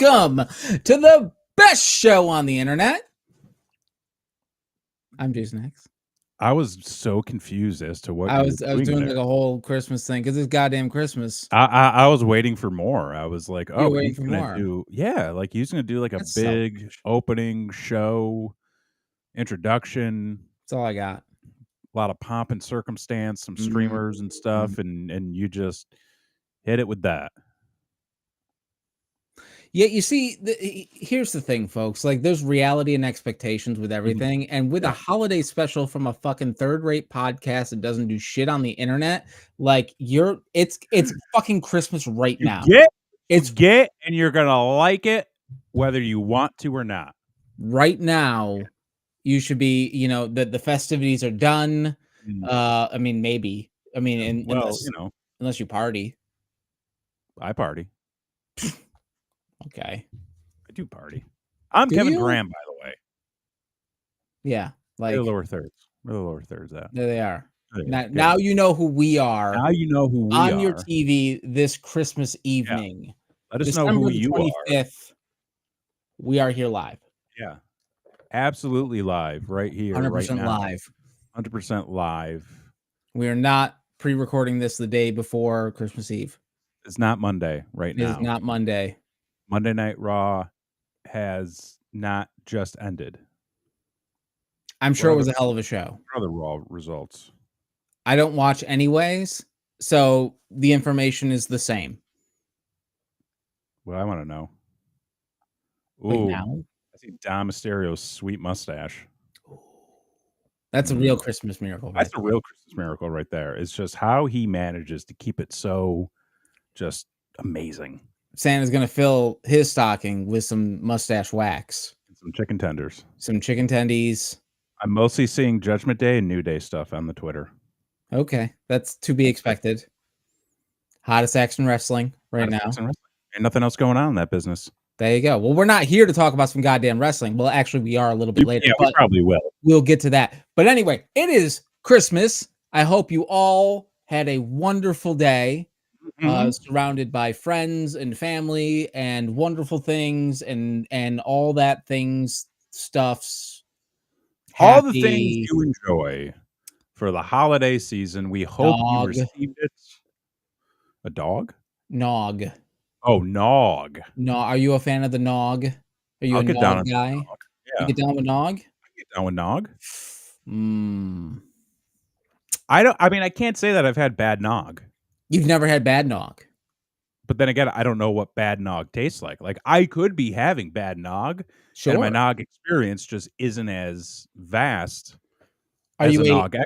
welcome to the best show on the internet. I'm Jason X. I was so confused as to what I was doing there. like a whole Christmas thing because it's goddamn Christmas. I was waiting for more. I was like, You're oh, waiting he's for gonna more. do like he's gonna do like a That's big selfish. opening show, introduction, That's all I got. a lot of pomp and circumstance, some streamers and stuff, and you just hit it with that. Yeah, you see, here's the thing, folks. Like, there's reality and expectations with everything, and with a holiday special from a fucking third-rate podcast that doesn't do shit on the internet, like it's fucking Christmas right now. And you're gonna like it whether you want to or not. Right now, you should be. You know the festivities are done. I mean, maybe. I mean, unless you party. I party. Okay. I do party. I'm Kevin Graham, by the way. Yeah, like the lower thirds. Where the lower thirds at? There they are. Now you know who we are. Now you know who we are on your TV this Christmas evening. Yeah. Let us know who you 25th, are. We are here live. Yeah, absolutely live right here, 100% right now. live. 100% live. We are not pre-recording this the day before Christmas Eve. It's not Monday right now. It is not Monday. Monday Night Raw has not just ended. I'm sure it was a hell of a show. What are the Raw results? I don't watch anyways, so the information is the same. What I want to know. Ooh, now? I see Dom Mysterio's sweet mustache. That's a real Christmas miracle. That's a real Christmas miracle right there. It's just how he manages to keep it so just amazing. Santa's going to fill his stocking with some mustache wax. And some chicken tenders. Some chicken tendies. I'm mostly seeing Judgment Day and New Day stuff on the Twitter. Okay. That's to be expected. Hottest action wrestling now. Ain't nothing else going on in that business. There you go. Well, we're not here to talk about some goddamn wrestling. Well, actually, we are a little bit later. Yeah, we probably will. We'll get to that. But anyway, it is Christmas. I hope you all had a wonderful day. Surrounded by friends and family and wonderful things and all that stuffs. All the things you enjoy for the holiday season. We hope you received it. A dog? Nog. Oh, Nog. No, are you a fan of the Nog? Are you a Nog guy? Yeah. You get down with Nog? I get down with Nog. I can't say that I've had bad Nog. You've never had bad Nog. But then again, I don't know what bad Nog tastes like. Like, I could be having bad Nog. Sure. And my Nog experience just isn't as vast as a Nog expert.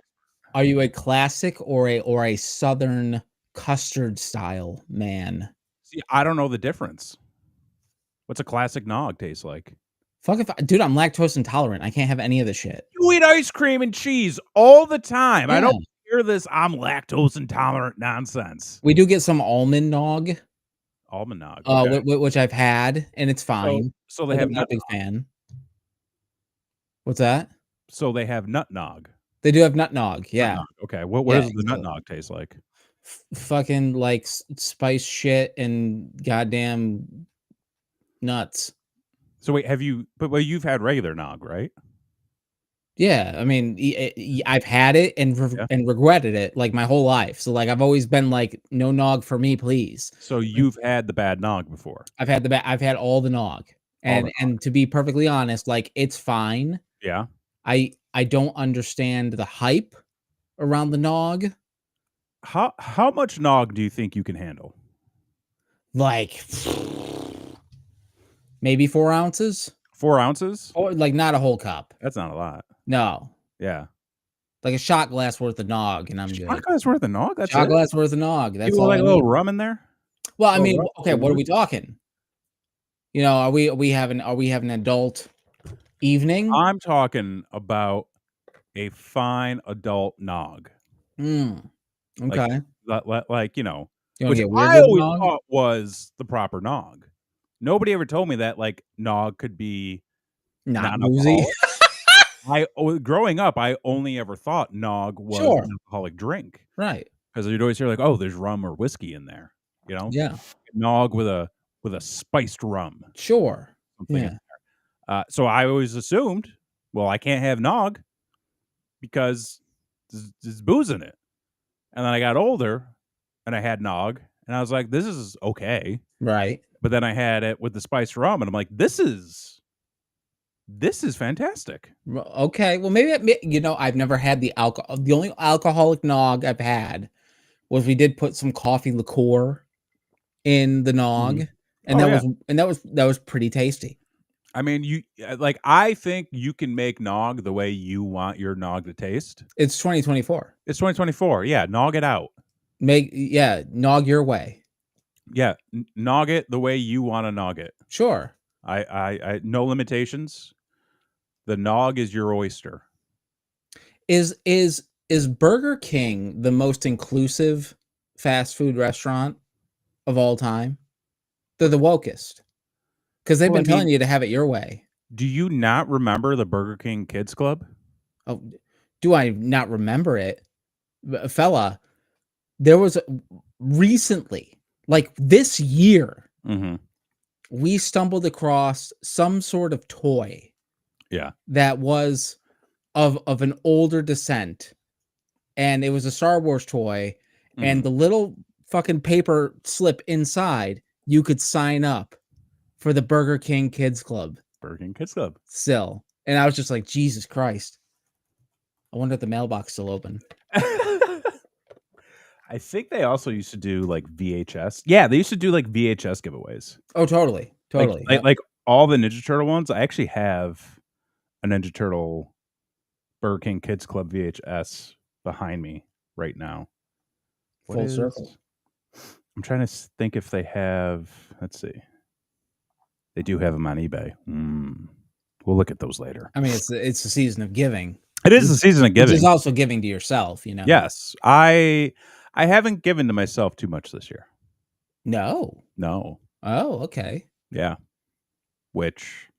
Are you a classic or a Southern custard style man? See, I don't know the difference. What's a classic Nog taste like? Dude, I'm lactose intolerant. I can't have any of the shit. You eat ice cream and cheese all the time. Yeah. I don't hear this I'm lactose intolerant nonsense. We do get some almond Nog. Almond Nog. Okay. Which I've had, and it's fine. So they have not a big fan. What's that? So they have nut Nog. They do have nut Nog, yeah. Nut Nog. Okay, what does the nut Nog taste like? Fucking like spice shit and goddamn nuts. So wait, you've had regular Nog, right? Yeah, I mean, I've had it and regretted it like my whole life. So like I've always been like, no Nog for me, please. So you've had the bad Nog before? I've had all the Nog, and to be perfectly honest, like it's fine. Yeah. I don't understand the hype around the Nog. How much Nog do you think you can handle? Like maybe 4 ounces. 4 ounces? Or like not a whole cup. That's not a lot. No. Yeah. Like a shot glass worth of Nog, and I'm good. Shot glass worth of Nog? That's shot glass worth of Nog. That's all. Like a little rum in there? Well, I mean, okay, what are we talking? You know, are we having an adult evening? I'm talking about a fine adult Nog. Okay. Like you know, which I always thought was the proper Nog. Nobody ever told me that like Nog could be not boozy. Growing up, I only ever thought Nog was an alcoholic drink. Right. Because you'd always hear like, oh, there's rum or whiskey in there. You know? Yeah. Nog with a with a spiced rum. Sure. Something in Yeah. so I always assumed, well, I can't have nog because there's booze in it. And then I got older and I had nog and I was like, this is okay. Right. But then I had it with the spiced rum and I'm like, this is fantastic. Okay. Well, maybe I've never had the alcohol. The only alcoholic nog I've had was we did put some coffee liqueur in the nog, Mhm. and Oh that yeah. was pretty tasty. I mean, like I think you can make nog the way you want your nog to taste. It's 2024. It's 2024. Yeah, nog it out. Nog your way. Yeah, nog it the way you want to nog it. Sure. I no limitations. The nog is your oyster. Is Burger King the most inclusive fast food restaurant of all time? They're the wokest because they've Well, I been telling mean, you to have it your way. do you not remember the Burger King Kids Club? Oh, do I not remember it, fella? There was recently, like this year, Mhm. we stumbled across some sort of toy Yeah. that was of an older descent, and it was a Star Wars toy, and Mhm. the little fucking paper slip inside, you could sign up for the Burger King Kids Club Burger King Kids Club. still. And I was just like, Jesus Christ. I wonder if the mailbox is still open. I think they also used to do like VHS. Yeah, they used to do like VHS giveaways. Oh, totally. Like Totally. like Yep. like all the Ninja Turtle ones. I actually have a Ninja Turtle Burger King Kids Club VHS behind me right now. What Full is circle. I'm trying to think if they have, let's see. They do have them on eBay. We'll look at those later. I mean, it's the season of giving. It is the season of Which is giving. also giving to yourself, you know? Yes. I haven't given to myself too much this year. No. No. Oh, okay. Yeah. Which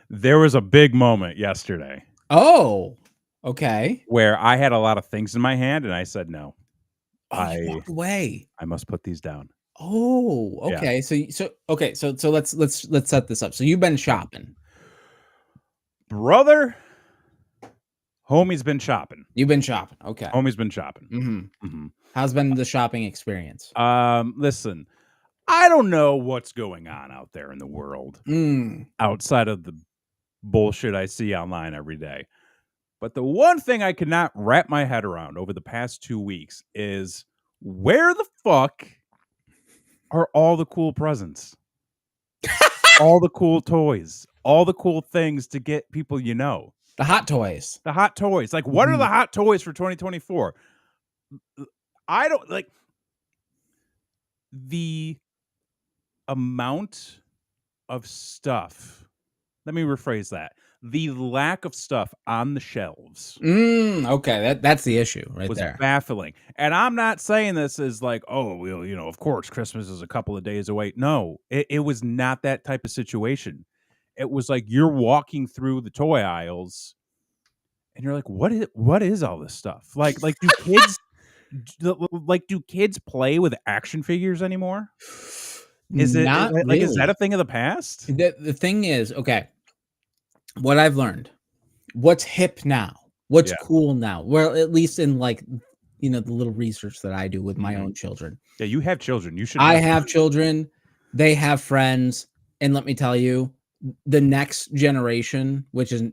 there was a big moment yesterday Oh, okay. where I had a lot of things in my hand and I said no. Oh, you walked away. I must put these down. Oh, Yeah. okay. So let's set this up. So you've been shopping. Brother, homie's been shopping. You've been shopping. Okay. Homie's been shopping. Mm-hmm. How's been the shopping experience? Listen, I don't know what's going on out there in the world outside of the bullshit I see online every day. But the one thing I could not wrap my head around over the past 2 weeks is where the fuck are all the cool presents? All the cool toys, all the cool things to get people you know. The hot toys. The hot toys. Like, what are the hot toys for 2024? I don't like the amount of stuff. Let me rephrase that. The lack of stuff on the shelves Okay, that's the issue right was there. baffling. And I'm not saying this as like, oh, well, of course, Christmas is a couple of days away. No, it was not that type of situation. It was like you're walking through the toy aisles and you're like, what is all this stuff? Like do kids play with action figures anymore? Is it Not like is that really. a thing of the past? The thing is, okay, what I've learned, what's hip now, what's Yeah. cool now. Well, at least in like the little research that I do with my own children. Yeah, you have children. You should I know. have children, they have friends, and let me tell you, the next generation, which is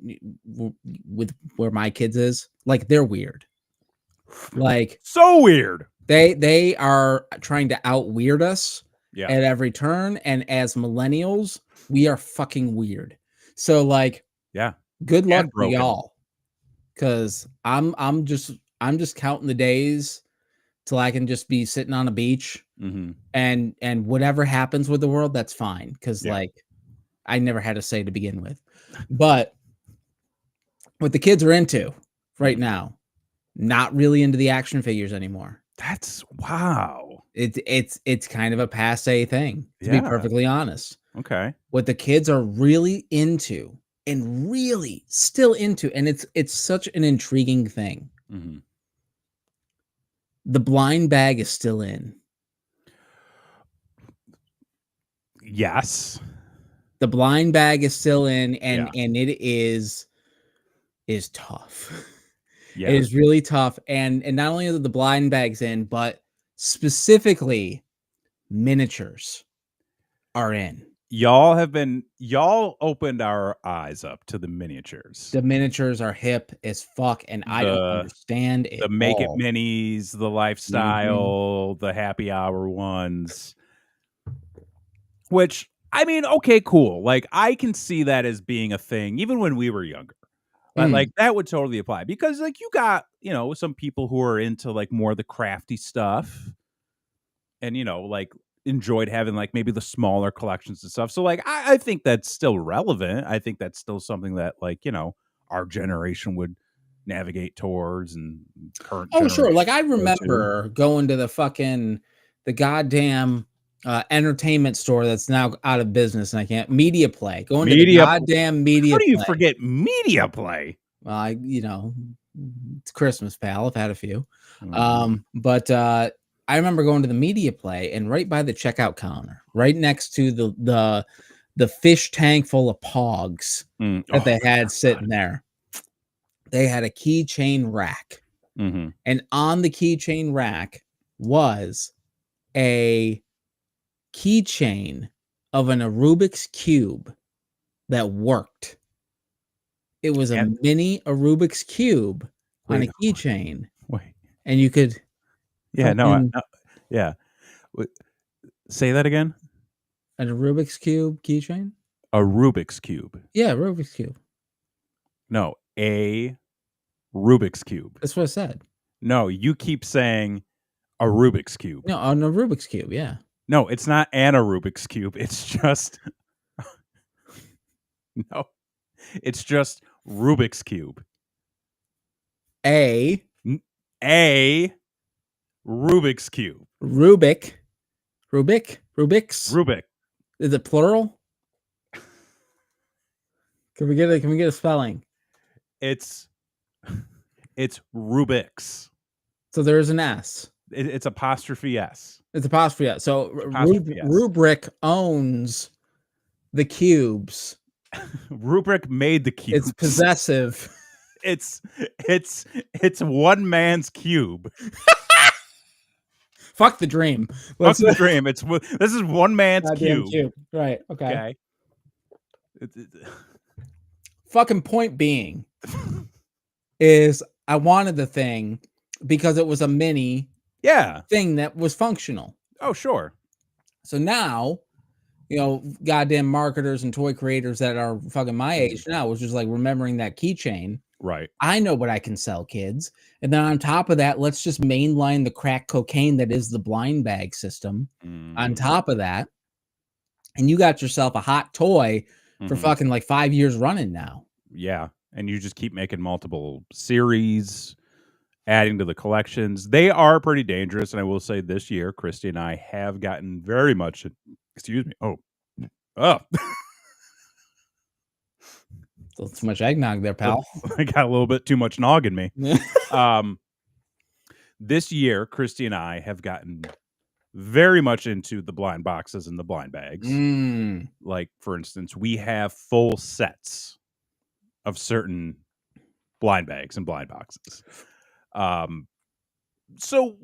with where my kids is, like they're weird. Like So weird. they are trying to out weird us Yeah. at every turn, and as millennials, we are fucking weird. So like, Yeah. good luck And to broken. y'all, because I'm just counting the days till I can just be sitting on a beach and whatever happens with the world, that's fine. Because Yeah. like I never had a say to begin with. But what the kids are into right now, not really into the action figures anymore. That's wow. It's kind of a passe thing, to be Yeah. perfectly honest. Okay. What the kids are really into and really still into, and it's such an intriguing thing. The blind bag is still in. Yes. The blind bag is still in, Yeah. and it is tough. It Yeah. is really tough, and not only are the blind bags in, but specifically miniatures are in. Y'all opened our eyes up to the miniatures. The miniatures are hip as fuck, and I don't The understand the it Make It all. Minis, the Mhm. lifestyle, the happy hour ones, which, I mean, okay, cool. Like, I can see that as being a thing even when we were younger. Like, Mm. that would totally apply because, like, you got, some people who are into, like, more of the crafty stuff and, like, enjoyed having, like, maybe the smaller collections and stuff. So, like, I think that's still relevant. I think that's still something that, like, our generation would navigate towards and current Oh, sure, generation like, I go to. remember going to the goddamn, entertainment store that's now out of business, and I can't Media Play, going to the Media pl goddamn How Media do you Play. forget Media Play? Well, it's Christmas, pal, I've had a few. Mhm. But, I remember going to the Media Play, and right by the checkout counter, right next to the fish tank full of Pogs that Oh they my had god. sitting there, they had a keychain rack, Mhm. and on the keychain rack was a keychain of a Rubik's Cube that worked. It was a And mini Rubik's Cube on a wait, keychain, wait. and you could Yeah, no, fucking no yeah. Wait, say that again? a Rubik's Cube keychain? A Rubik's Cube. Yeah, Rubik's Cube. No, a Rubik's Cube. That's what I said. No, you keep saying a Rubik's Cube. No, on a Rubik's Cube, yeah. No, it's not an a Rubik's Cube. It's just no, it's just Rubik's Cube. A N A Rubik's Cube. Rubik's. Rubik. Is it plural? Can we get a spelling? It's it's Rubik's. So there's an S. It's apostrophe S. It's apostrophe S. So Apostrophe S. Rubric owns the cubes. Rubric made the It's cubes. possessive. It's it's one man's cube. Fuck the dream. Fuck Let's the dream. This is one man's goddamn cube. cube. Right. Okay. Okay. Fucking point being is I wanted the thing because it was a mini Yeah. thing that was functional. Oh, sure. So now, goddamn marketers and toy creators that are fucking my age now was just like remembering that keychain. Right. I know what I can sell kids. And then on top of that, let's just mainline the crack cocaine that is the blind bag system on Mhm. top of that. And you got yourself a hot toy for Mhm. fucking like 5 years running now. Yeah. And you just keep making multiple series, adding to the collections. They are pretty dangerous. And I will say this year, Christy and I have gotten very much, excuse me. Oh, Too much eggnog there, pal. I got a little bit too much nog in me. Um, this year, Christy and I have gotten very much into the blind boxes and the blind bags. Like, for instance, we have full sets of certain blind bags and blind boxes. So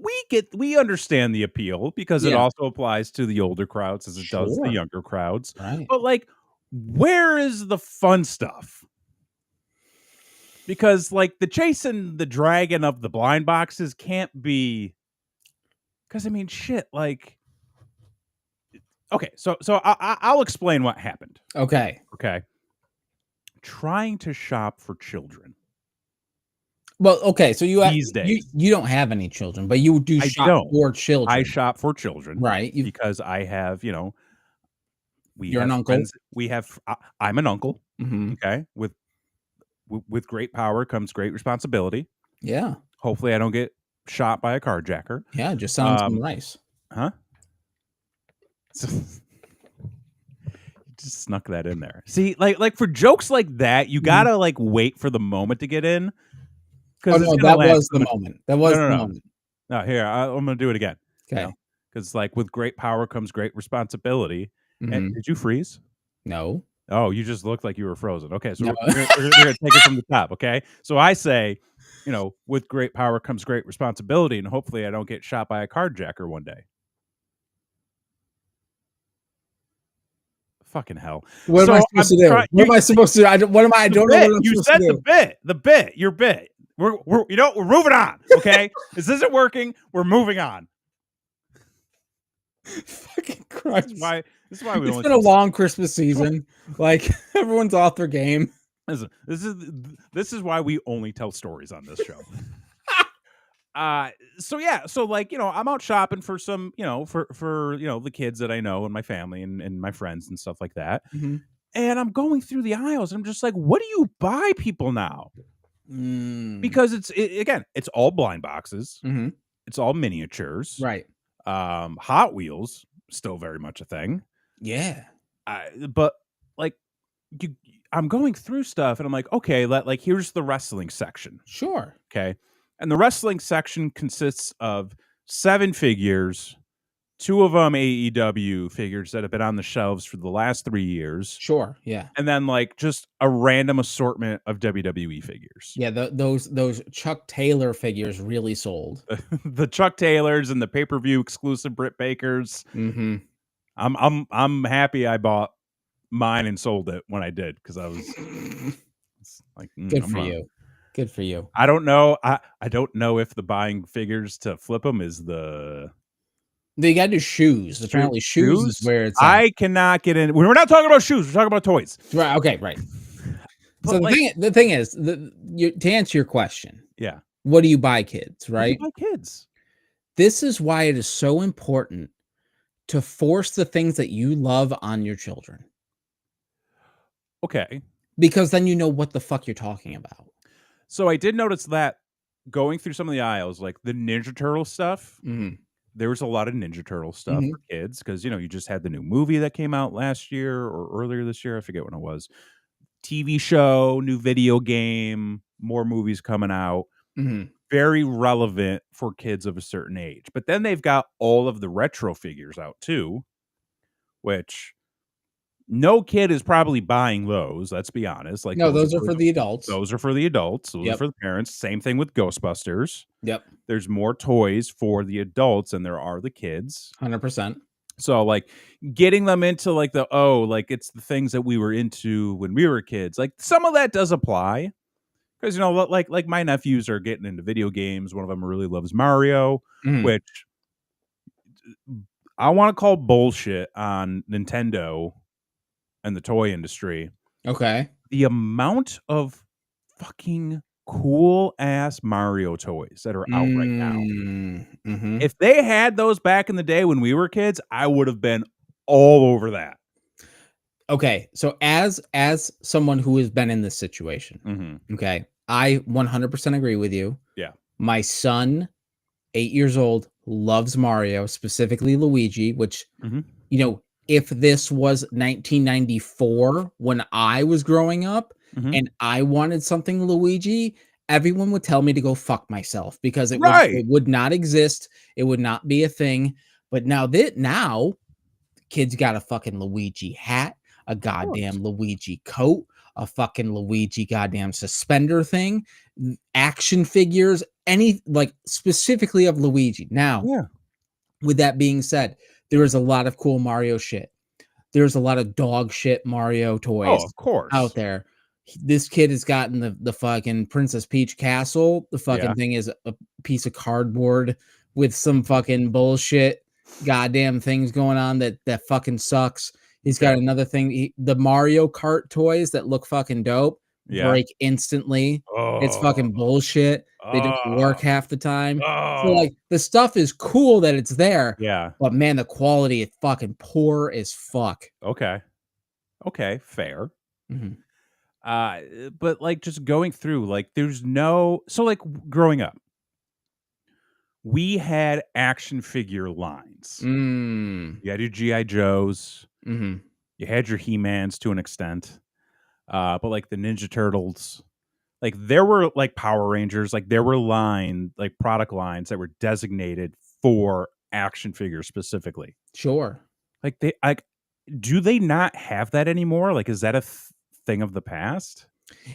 we understand the appeal because it Yeah. also applies to the older crowds as it does the Sure. younger crowds. Right. But like, where is the fun stuff? Because like the chasing the dragon of the blind boxes can't be. Because I mean, shit. Like, okay, so I'll explain what happened. Okay. Okay, trying to shop for children Well, okay. So these days. you don't have any children, but you do I shop don't. for I children. shop for children, Right. because I have, we You're an have uncle. friends. I'm an uncle. Mhm. Okay, with great power comes great responsibility. Yeah. Hopefully, I don't get shot by a carjacker. Yeah. Just selling some Um, rice. huh? So, just snuck that in there. See, like for jokes like that, you gotta like wait for the moment to get in Oh, because it's no, gonna that land was so the much. moment. That No, was no, the no, moment. no. Here, I'm gonna do it again. Okay. Because like with great power comes great responsibility. Mhm. Did you freeze? No. Oh, you just looked like you were frozen. Okay, so No. we're gonna take it from the top, okay? So I say, with great power comes great responsibility, and hopefully I don't get shot by a carjacker one day. Fucking hell. What am I So I'm supposed to do? trying What am I supposed to do? I the don't know bit. what I'm You supposed to said do. the bit, your bit. We're moving on, okay? This isn't working. We're moving on. Fucking This is Christ. why this is why we It's only been a tell long Christmas season. Like, everyone's off their game. listen, this is why we only tell stories on this show. So yeah, so like, I'm out shopping for some, for the kids that I know and my family and my friends and stuff like that. Mhm. And I'm going through the aisles and I'm just like, what do you buy people now? Mm. Because again, it's all blind boxes, Mhm. it's all miniatures, Right. Hot Wheels, still very much a thing. Yeah. But like you I'm going through stuff and I'm like, okay, like here's the wrestling section. Sure. Okay. And the wrestling section consists of 7 figures, 2 of them AEW figures that have been on the shelves for the last 3 years, Sure. Yeah. and then like just a random assortment of WWE figures. Yeah, those Chuck Taylor figures really sold. The Chuck Taylors and the pay-per-view exclusive Britt Bakers. Mhm. I'm happy I bought mine and sold it when I did because I was like, Good for you. Good for you. I don't know. I don't know if the buying figures to flip them is the They gotta do shoes. Apparently, shoes is shoes. where it's at. I cannot get in. We're not talking about shoes. We're talking about toys. Right, okay, right. So But like, the thing is, to answer your question, yeah, what do you buy kids, what do you right? buy kids? This is why it is so important to force the things that you love on your children, Okay, because then you know what the fuck you're talking about. so I did notice that going through some of the aisles, like the Ninja Turtle stuff. Mhm. There was a lot of Ninja Turtle stuff Mhm. for kids because you just had the new movie that came out last year or earlier this year. I forget when it was. TV show, new video game, more movies coming out. Mhm. Very relevant for kids of a certain age. But then they've got all of the retro figures out too, which no kid is probably buying those. Let's be honest. Like No, those are for the adults. those are for the adults. Those are Yep. for the parents. Same thing with Ghostbusters. Yep. There's more toys for the adults than there are the kids. 100%. So like getting them into like like it's the things that we were into when we were kids. Like some of that does apply because like my nephews are getting into video games. One of them really loves Mario, Mhm. which I want to call bullshit on Nintendo and the toy industry. Okay. The amount of fucking cool ass Mario toys that are out right now. Mhm. If they had those back in the day when we were kids, I would have been all over that. Okay, so as someone who has been in this situation, Mhm. okay, I 100% agree with you. Yeah. My son, 8 years old, loves Mario, specifically Luigi, which, Mhm. if this was 1994 when I was growing up Mhm. and I wanted something Luigi, everyone would tell me to go fuck myself because it would Right. it would not exist. It would not be a thing. But now kids got a fucking Luigi hat, a Of course. goddamn Luigi coat, a fucking Luigi goddamn suspender thing, action figures, like specifically of Luigi. Now, Yeah. with that being said, there is a lot of cool Mario shit. There's a lot of dog shit Mario Oh, toys of course. out there. This kid has gotten the fucking Princess Peach castle. The Yeah. fucking thing is a piece of cardboard with some fucking bullshit goddamn things going on that fucking sucks. He's Okay. got another thing. The Mario Kart toys that look fucking dope Yeah. break instantly. It's Oh. fucking bullshit. They don't Oh. work half the time. So Oh. like the stuff is cool that it's there, Yeah. but man, the quality is fucking poor as fuck. Okay. Okay, fair. Mhm. But like just going through, like there's no so like growing up, we had action figure lines. Mm. You had your G.I. Joes, Mhm. you had your He-Mans to an extent. But like the Ninja Turtles, like there were like Power Rangers, like there were product lines that were designated for action figures specifically. Sure. Like do they not have that anymore? Like, is that a thing of the past?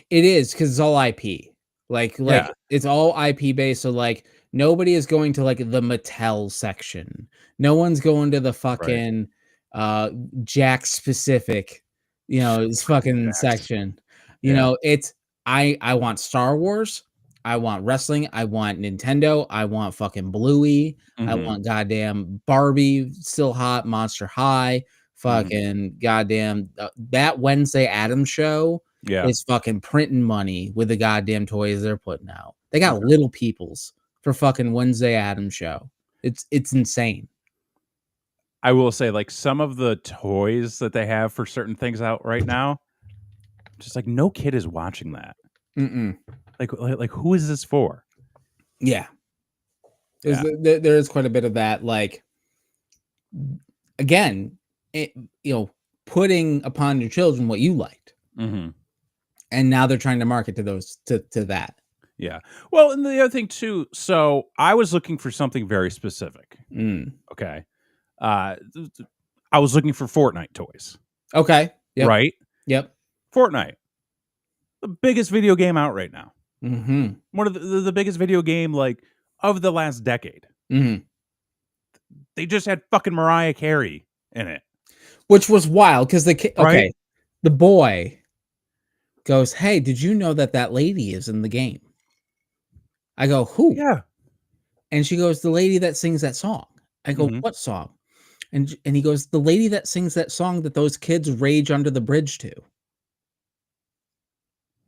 It is, 'cause it's all IP. Like, Yeah, it's all IP based, so, like, nobody is going to, like, the Mattel section. No one's going to the right. fucking, uh, Jack specific, this Fucking fucking Jax. section. Yeah. It's I want Star Wars, I want wrestling, I want Nintendo, I want fucking Bluey, I Mhm, want goddamn Barbie, Still Hot, Monster High, mhm. fucking goddamn, that Wednesday Addams Show Yeah, is fucking printing money with the goddamn toys they're putting out. They got okay. Little Peoples for fucking Wednesday Addams Show. It's insane. I will say, like, some of the toys that they have for certain things out right now, just like, no kid is watching that. Mm-mm. Like, who is this for? Yeah. Yeah. There is quite a bit of that, like, again, it, you know, putting upon your children what you liked, Mhm. and now they're trying to market to those to that. Yeah. Well, and the other thing too, so I was looking for something very specific, Mm. okay? I was looking for Fortnite toys, Okay. Yep. right? Yep. Fortnite, the biggest video game out right now. Mhm. One of the biggest video game, like, of the last decade. Mhm. They just had fucking Mariah Carey in it, Which was wild because right? okay, the boy goes, "Hey, did you know that that lady is in the game?" I go, "Who?" Yeah. And she goes, "The lady that sings that song." I go, Mhm. "What song?" And he goes, "The lady that sings that song that those kids rage under the bridge to."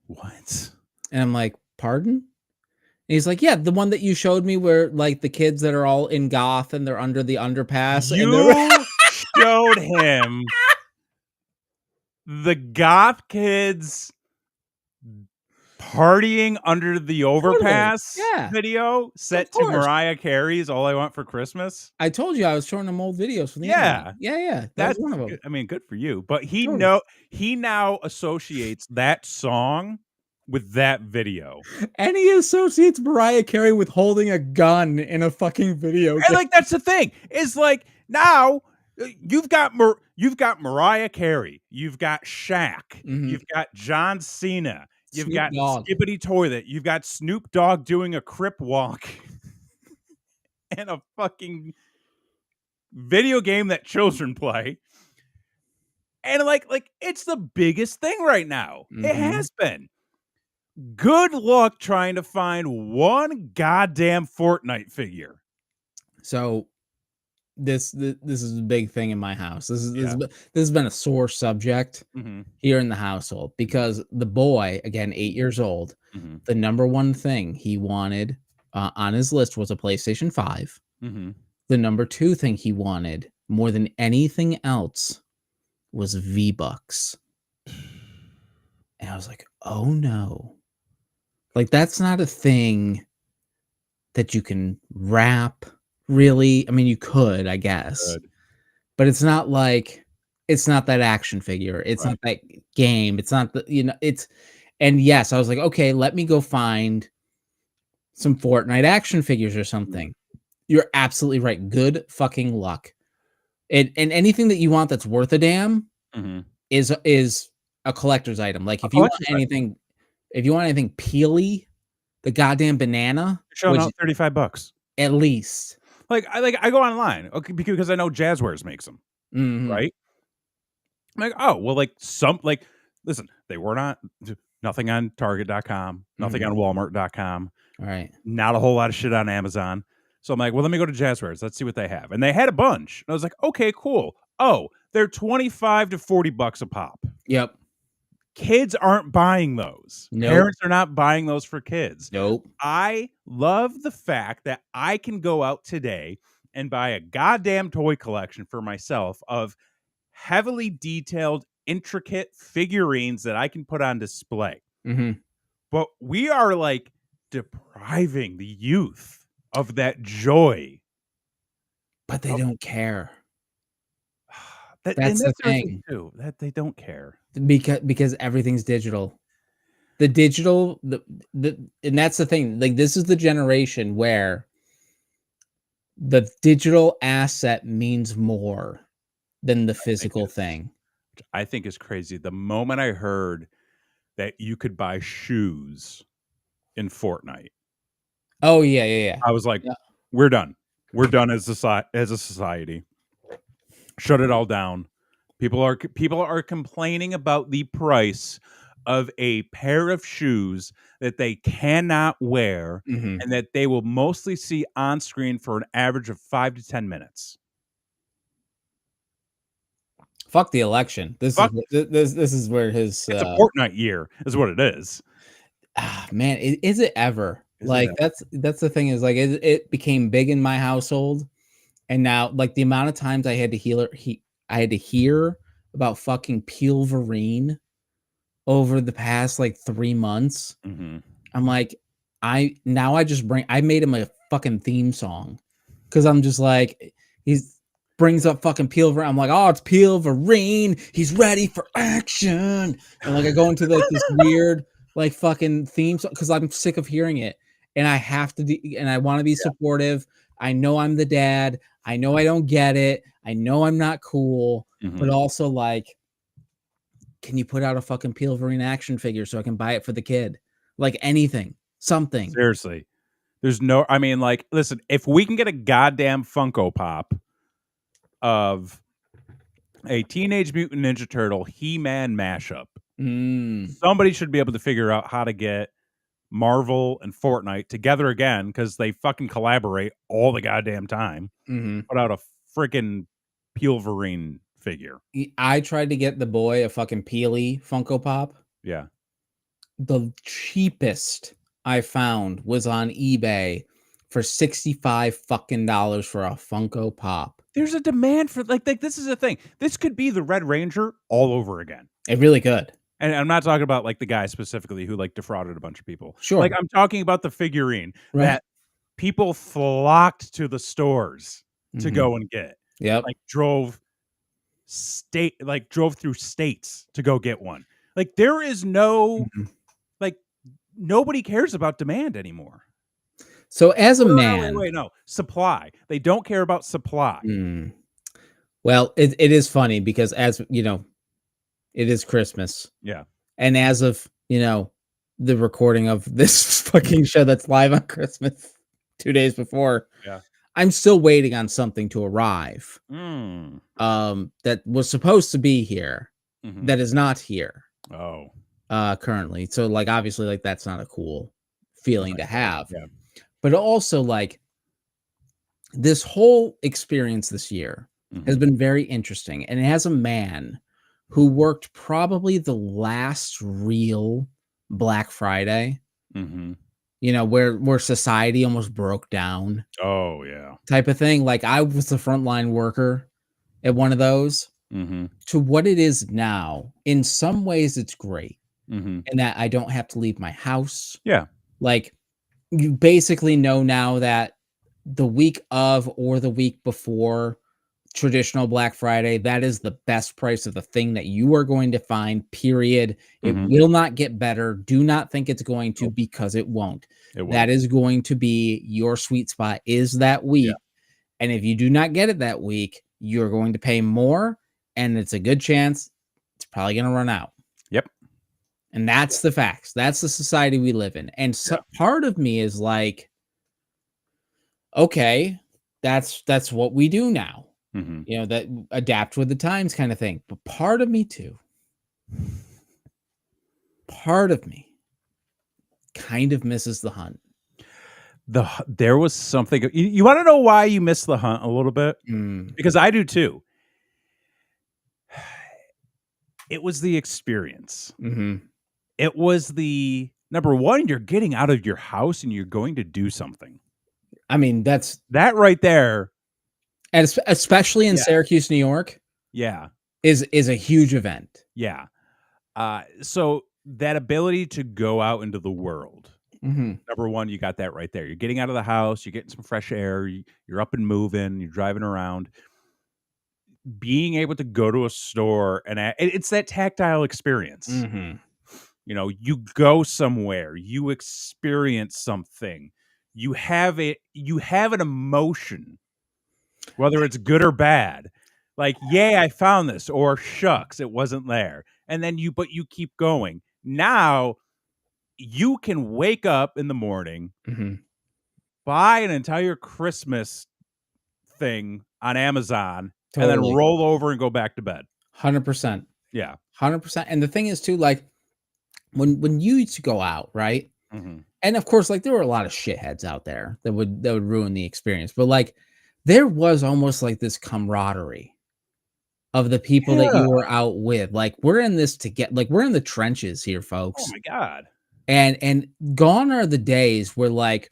What? And I'm like, "Pardon?" And he's like, "Yeah, the one that you showed me where, like, the kids that are all in goth and they're under the underpass and they're" You showed him the goth kids partying under the Totally. overpass Yeah, video of set to course. Mariah Carey's "All I Want for Christmas." I told you I was showing him old videos from the internet. Yeah, Yeah, yeah, that was that's one of good. them. I mean, good for you, but Totally. he now associates that song with that video. And he associates Mariah Carey with holding a gun in a fucking video And, game. like, that's the thing, is, like, now, you've got Mariah Carey, you've got Shaq, Mhm. you've got John Cena, you've Snoop got Dogg. Skippity Toilet, you've got Snoop Dogg doing a crip walk in a fucking video game that children play, and, it's the biggest thing right now. It Mhm. has been. Good luck trying to find one goddamn Fortnite figure. So this is a big thing in my house. Yeah. This has been a sore subject Mhm, here in the household because the boy, again, 8 years old, mhm, the number one thing he wanted, on his list was a PlayStation 5. mhm. The number 2 thing he wanted more than anything else was V-Bucks. And I was like, "Oh, no." Like, that's not a thing that you can wrap, really. I mean, you could, I guess, Good. but it's not that action figure. It's Right. not that game. It's not it's and yes, I was like, "Okay, let me go find some Fortnite action figures or Mhm, something." You're absolutely right. Good fucking luck. And anything that you want that's worth a damn mhm. is a collector's item. Like, A collector's item. if you want anything peely, the goddamn banana, Shelling which out 35 bucks. at least. I go online, okay, because I know Jazzwares makes them, Mhm. right? I'm like, "Oh, well, listen, they were not nothing on Target.com, nothing on Mhm. Walmart.com, Right. not a whole lot of shit on Amazon." So I'm like, "Well, let me go to Jazzwares, let's see what they have." And they had a bunch. And I was like, "Okay, cool. Oh, they're 25 to 40 bucks a pop." Yep. Kids aren't buying those. Nope. Parents are not buying those for kids. Nope. I love the fact that I can go out today and buy a goddamn toy collection for myself of heavily detailed, intricate figurines that I can put on display. Mhm. But we are, like, depriving the youth of that joy. But they Of don't care. and That's the that's the other thing thing. too, that they don't care. Because everything's digital. The digital the and that's the thing, like, this is the generation where the digital asset means more than the I think physical is thing. I think is crazy. The moment I heard that you could buy shoes in Fortnite, Oh, yeah, yeah, yeah. I was like, Yeah. "We're done. We're done as a society. Shut it all down." People are complaining about the price of a pair of shoes that they cannot wear Mhm. and that they will mostly see on screen for an average of 5 to 10 minutes. Fuck the election. This is Fuck, wh this is where his, it's a Fortnite year is what it is. man, is it ever? Is it Like, that's the thing is, like, it became big in my household, and now, like, the amount of times I had to hear about fucking Peel-Vereen over the past, like, 3 months. Mhm. I'm like, I made him a fucking theme song because 'cause I'm just like, he's brings up fucking Peel-Vereen. I'm like, "Oh, it's Peel-Vereen. He's ready for action." And, like, I go into, like, this weird, like, fucking theme song because 'cause I'm sick of hearing it, and I have to be and I wanna be Yeah. supportive. I know I'm the dad. I know I don't get it. I know I'm not cool, but Mhm. also, like, can you put out a fucking Peel-Vereen action figure so I can buy it for the kid? Like, anything, something. Seriously. There's no I mean, like, listen, if we can get a goddamn Funko Pop of a Teenage Mutant Ninja Turtle He-Man mashup, Mm, somebody should be able to figure out how to get Marvel and Fortnite together again because they fucking collaborate all the goddamn time. mhm. Put out a freaking Pulverine figure. I tried to get the boy a fucking Peely Funko Pop. Yeah. The cheapest I found was on eBay for 65 fucking dollars for a Funko Pop. There's a demand for like this is the thing. This could be the Red Ranger all over again. It really could. And I'm not talking about like the guy specifically who like defrauded a bunch of people. Like Sure. I'm talking about the figurine Right? that people flocked to the stores to Mhm. go and get. Yep. Like drove through states to go get one. Like there is no Mhm. like nobody cares about demand anymore. So as a Oh, no, man wait, no. Supply. They don't care about supply. mm, well, it is funny because as you know, it is Christmas. Yeah. And as of, the recording of this fucking show that's live on Christmas 2 days before, Yeah. I'm still waiting on something to arrive, Mm. that was supposed to be here, Mhm. that is not here, Oh, currently. So, like, obviously, like, that's not a cool feeling to right. have. Yeah. But also, like, this whole experience this year has Mhm. been very interesting, and as a man who worked probably the last real Black Friday, Mhm. where society almost broke down Oh, yeah. type of thing, like, I was the frontline worker at one of those, Mhm. to what it is now, in some ways, it's great, Mhm. in that I don't have to leave my house, Yeah. like, you basically know now that the week of or the week before traditional Black Friday, that is the best price of the thing that you are going to find, period. It Mhm. will not get better. Do not think it's going to Nope. because it won't. It That won't. is going to be your sweet spot is that Yeah. week. And if you do not get it that week, you're going to pay more and it's a good chance it's probably going to run out. Yep. And that's the facts. That's the society we live in. And so, Yeah. part of me is like, okay, that's what we do now. Mhm. That adapt with the times kind of thing. But part of me kind of misses the hunt. There was something you wanna know why you missed the hunt a little bit? Mm, Because I do too. It was the experience. mhm. It was the number 1, you're getting out of your house and you're going to do something. I mean, that's That right there. and especially in Yeah. Syracuse, New York, Yeah. is a huge event. Yeah. So that ability to go out into the world, Mhm, number 1, you got that right there. You're getting out of the house, you're getting some fresh air, you're up and moving, you're driving around. Being able to go to a store and it's that tactile experience. mhm. You go somewhere, you experience something. You have an emotion, whether it's good or bad. Like, "Yay, I found this," or "Shucks, it wasn't there." And then but you keep going. Now, you can wake up in the morning, Mhm. buy an entire Christmas thing on Amazon, and then Totally. roll over and go back to bed. 100%. Yeah. 100%. And the thing is too, like, when you used to go out, right? Mhm. And of course, like, there were a lot of shitheads out there that would ruin the experience, but, like, there was almost like this camaraderie of the people that Yeah. you were out with. Like, we're in this to get like, we're in the trenches here, Oh folks. my god. And gone are the days where, like,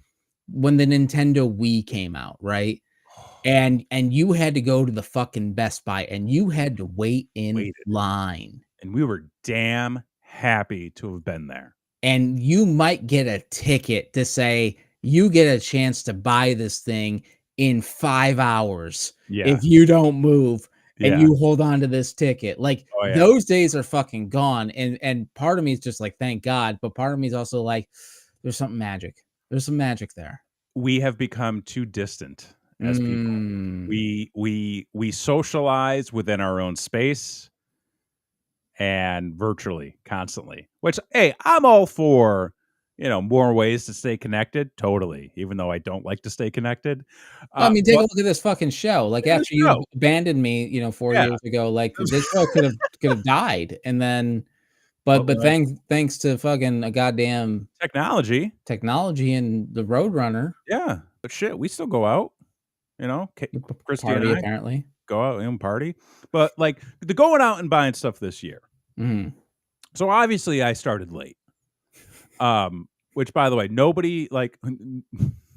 when the Nintendo Wii came out, right? And you had to go to the fucking Best Buy, and you had to wait in Waited, line, and we were damn happy to have been there. and you might get a ticket to say, "You get a chance to buy this thing in 5 hours Yeah. if you don't move, and Yeah. you hold on to this ticket." Like, Oh, yeah. those days are fucking gone, and part of me is just like, "Thank God," but part of me is also like, "There's something magic. There's some magic there." We have become too distant as people. Mm. We socialize within our own space and virtually constantly, which, hey, I'm all for, more ways to stay connected, totally, even though I don't like to stay connected. Well, I mean, take a But look at this fucking show. Like, look at the after you show. abandoned me, 4 Yeah. years ago, like, this show could have died, and then but Well, thanks to fucking a goddamn technology. technology and the Roadrunner, Yeah. But shit, we still go out, Christy and party I apparently. go out and party. But, like, the going out and buying stuff this year. Mhm. So, obviously, I started late. Which, by the way, nobody, like,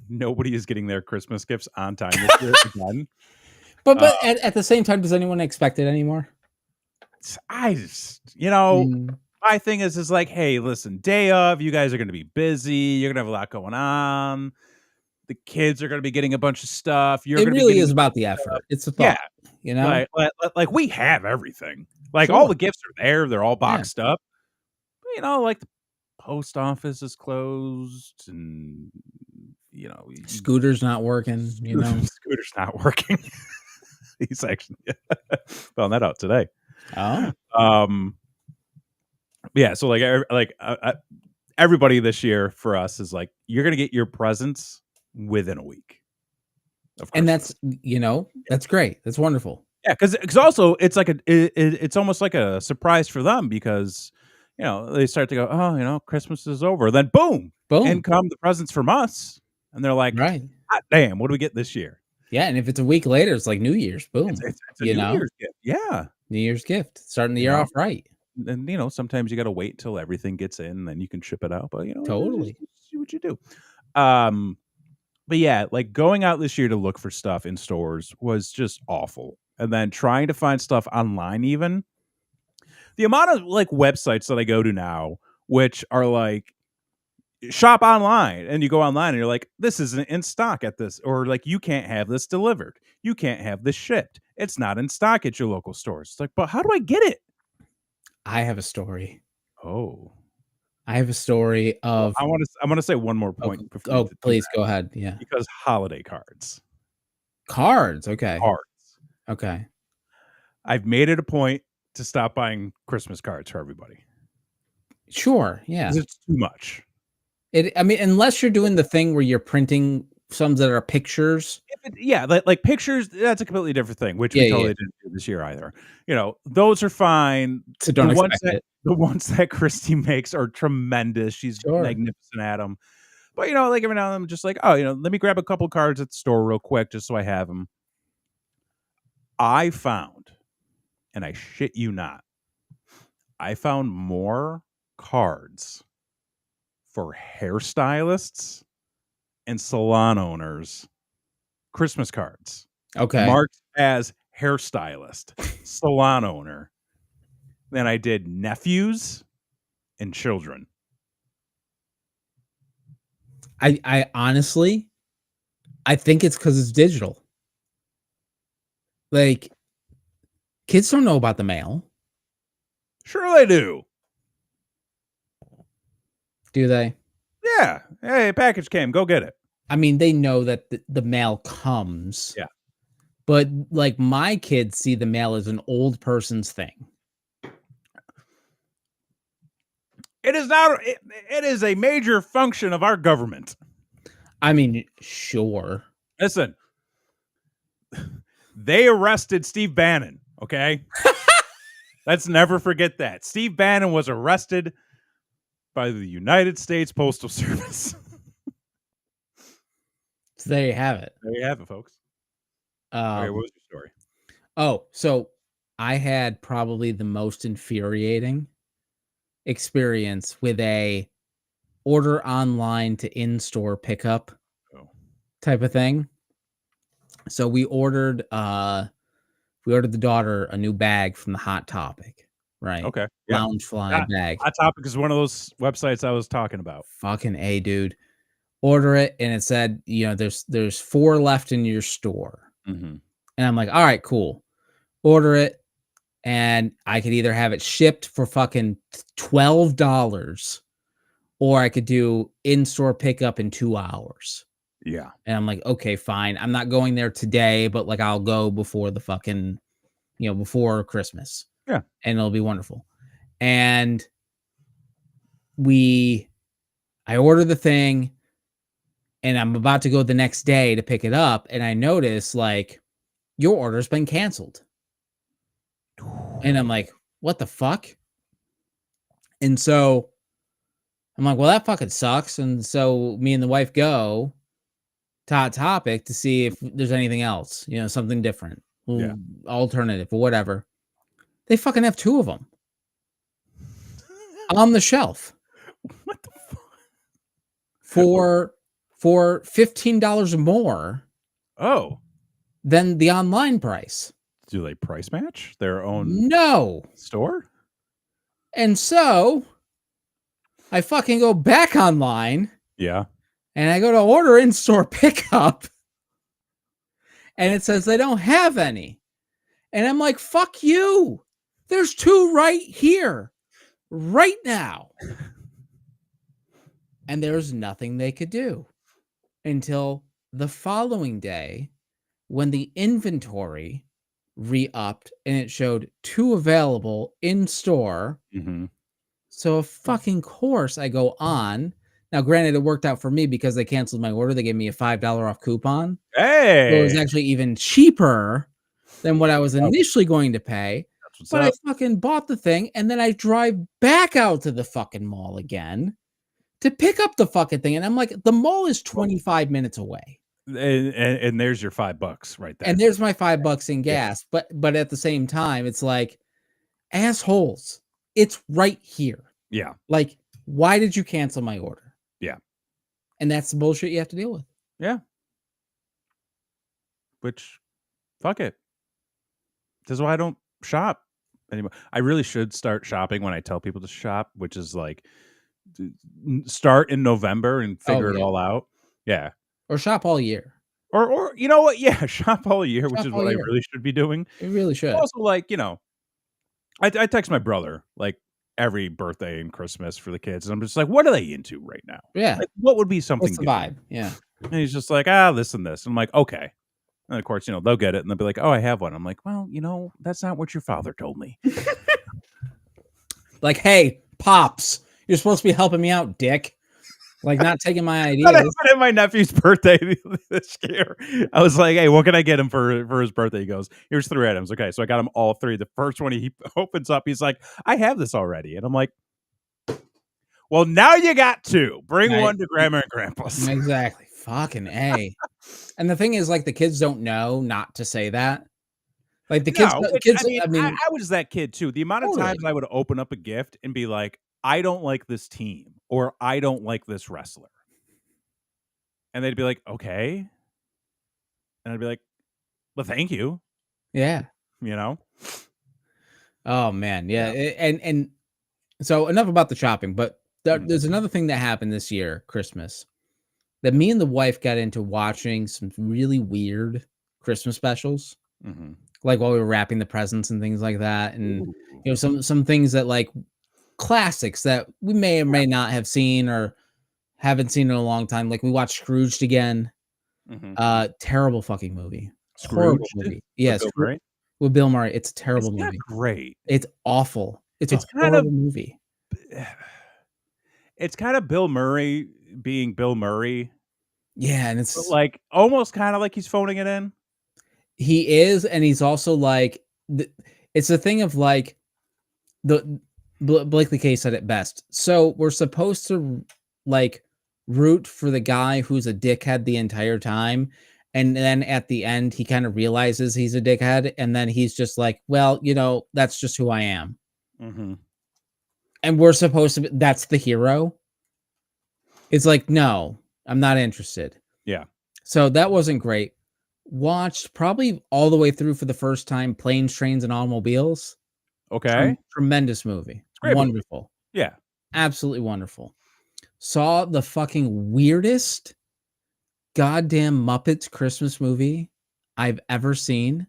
nobody is getting their Christmas gifts on time this year again. Uh, But at the same time, does anyone expect it anymore? I just, Mm. my thing is like, hey, listen, day of, you guys are going to be busy. You're going to have a lot going on. The kids are going to be getting a bunch of stuff. You're It going to be really getting is a bunch about the of stuff. effort. It's a Yeah. thought, you know? Like we have everything. Like, all Sure. the gifts are there. They're all Yeah. boxed up. Like, the post office is closed, and, Scooter's not working. Scooter's not working. He's actually found that out today. Oh. Um, yeah, so, like, everybody this year for us is like, you're gonna get your presents within a week of And Christmas. that's great. That's wonderful. Yeah, because also it's like it's almost like a surprise for them, because they start to go, oh, Christmas is over, then boom, in Boom. come the presents from us, and they're like, Right. "Hot damn, what do we get this year?" Yeah, and if it's a week later, it's like New Year's, It's boom, it's, it's a you New know? Year's gift, yeah, New Year's gift, starting the you year know, off right. and sometimes you got to wait till everything gets in, and then you can ship it out. But just Totally. see what you do. Um, But yeah, like, going out this year to look for stuff in stores was just awful. And then trying to find stuff online, even the amount of, like, websites that I go to now, which are like, shop online, and you go online and you're like, this isn't in stock at this, or like, you can't have this delivered. You can't have this shipped. It's not in stock at your local stores. It's like, but how do I get it? I have a story. Oh, I have a story well, of I want to say one more oh, point before you oh, do please that, go ahead. Yeah. because holiday cards. Cards, okay. Cards. Okay. I've made it a point to stop buying Christmas cards for everybody, Sure, because yeah. it's too much. I mean, unless you're doing the thing where you're printing some that are pictures. Yeah, like pictures, that's a completely different thing, which Yeah, we yeah, yeah. totally didn't do this year either. Those are fine. So don't expect it. The ones that Christy makes are tremendous. She's Sure. magnificent at them. But, like, every now and then I'm just like, oh, let me grab a couple cards at the store real quick just so I have them. I found, and I shit you not, I found more cards for hairstylists and salon owners, Christmas cards Okay. marked as hairstylist, salon owner, than I did nephews and children. I honestly, I think it's because it's digital. Like, kids don't know about the mail, Sure they do. do they? Yeah. Hey, package came. Go get it. I mean, they know that the mail comes, Yeah. But, like, my kids see the mail as an old person's thing. It is not. It is a major function of our government. I mean, sure. Listen, they arrested Steve Bannon. Okay, let's never forget that Steve Bannon was arrested by the United States Postal Service. So there you have it. There you have it, folks. Okay, what was your story? Oh, so I had probably the most infuriating experience with a order online to in-store pickup Oh, type of thing. So we ordered the daughter a new bag from the Hot Topic, right? okay, yeah. Loungefly Hot, bag. Hot Topic is one of those websites I was talking about. Fucking A, dude. Order it, and it said, there's 4 left in your store. Mm-hmm. And I'm like, all right, cool. Order it, and I could either have it shipped for fucking $12 or I could do in-store pickup in 2 hours. Yeah. And I'm like, okay, fine. I'm not going there today, but like I'll go before the fucking, before Christmas. Yeah. And it'll be wonderful. And I ordered the thing and I'm about to go the next day to pick it up. And I notice like your order's been canceled. And I'm like, what the fuck? And so I'm like, well, that fucking sucks. And so me and the wife go to Hot Topic to see if there's anything else, something different, Yeah. alternative or whatever. They fucking have 2 of them on the shelf. What the fuck? For $15 more than the online price. Do they price match their own No. store? And so I fucking go back online. Yeah. And I go to order in-store pickup. And it says they don't have any. And I'm like, fuck you. There's 2 right here. Right now. And there's nothing they could do until the following day when the inventory re-upped and it showed 2 available in store. Mm-hmm. So of fucking course I go on. Now, granted, it worked out for me because they canceled my order. They gave me a $5 off coupon. Hey, So it was actually even cheaper than what I was initially going to pay. But I fucking bought the thing and then I drive back out to the fucking mall again to pick up the fucking thing. And I'm like, the mall is 25 minutes away. And there's your $5 right there. And there's my $5 in gas. Yeah. But at the same time, it's like, assholes, it's right here. Yeah. Like, why did you cancel my order? Yeah. And that's the bullshit you have to deal with. Yeah. Which, fuck it. This is why I don't shop anymore. I really should start shopping when I tell people to shop, which is like start in November and figure it all out. Yeah. Or shop all year. Or you know what? Yeah, shop all year, which is what I really should be doing. It really should. Also, like, I text my brother like every birthday and Christmas for the kids, and I'm just like, what are they into right now? Yeah. Like, what would be something What's the vibe? Yeah. And he's just like, this and this. And I'm like, okay. And of course, they'll get it and they'll be like, oh, I have one. I'm like, well, that's not what your father told me. Like, hey, Pops, you're supposed to be helping me out, dick. Like, not taking my ideas. At my nephew's birthday this year, I was like, hey, what can I get him for his birthday? He goes, here's 3 items. Okay, so I got him all 3. The first one he opens up, he's like, I have this already. And I'm like, well, now you got 2. Bring one to Grandma and Grandpa's. Exactly. Fucking A. And the thing is, like, the kids don't know not to say that. Like, the kids, I was that kid too. The amount of times I would open up a gift and be like, I don't like this team or I don't like this wrestler. And they'd be like, okay. And I'd be like, well, thank you. Yeah. Oh, man. Yeah. And so enough about the shopping, but there's another thing that happened this year, Christmas, that me and the wife got into watching some really weird Christmas specials. Mm-hmm. Like while we were wrapping the presents and things like that. And, some things that like classics that we may or may not have seen or haven't seen in a long time. Like we watched Scrooged again. Mm-hmm. Terrible fucking movie. Horrible Scrooged movie. with Yes, Bill Murray? with Bill Murray. It's a It's terrible not movie. great. It's awful. It's a It's kind of horrible movie. it's kind of Bill Murray being Bill Murray, Yeah, and but, it's like, almost kinda like he's phoning it in. he is, and he's also like it's a thing of like the Blakely K said it best. So we're supposed to like root for the guy who's a dickhead the entire time, and then at the end he kind of realizes he's a dickhead, and then he's just like, well, that's just who I am. Mhm. And we're supposed to be, that's the hero. It's like, no, I'm not interested. Yeah. So that wasn't great. Watched probably all the way through for the first time Planes, Trains, and Automobiles. Okay. Tremendous movie. It's a great movie. Wonderful. Yeah. Absolutely wonderful. Saw the fucking weirdest goddamn Muppets Christmas movie I've ever seen.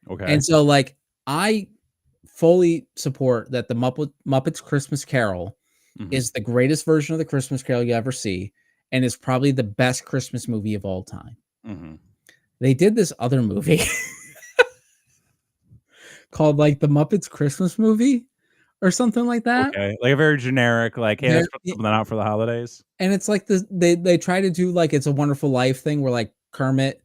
Okay. And so, like, I fully support that the Muppets Christmas Carol Mhm. is the greatest version of the Christmas Carol you ever see, and is probably the best Christmas movie of all time. Mhm. They did this other movie called like the Muppets Christmas Movie or something like that. Okay. Like a very generic, like, "Hey, let's There, put something out for the holidays." and it's like they try to do like It's a Wonderful Life thing where like Kermit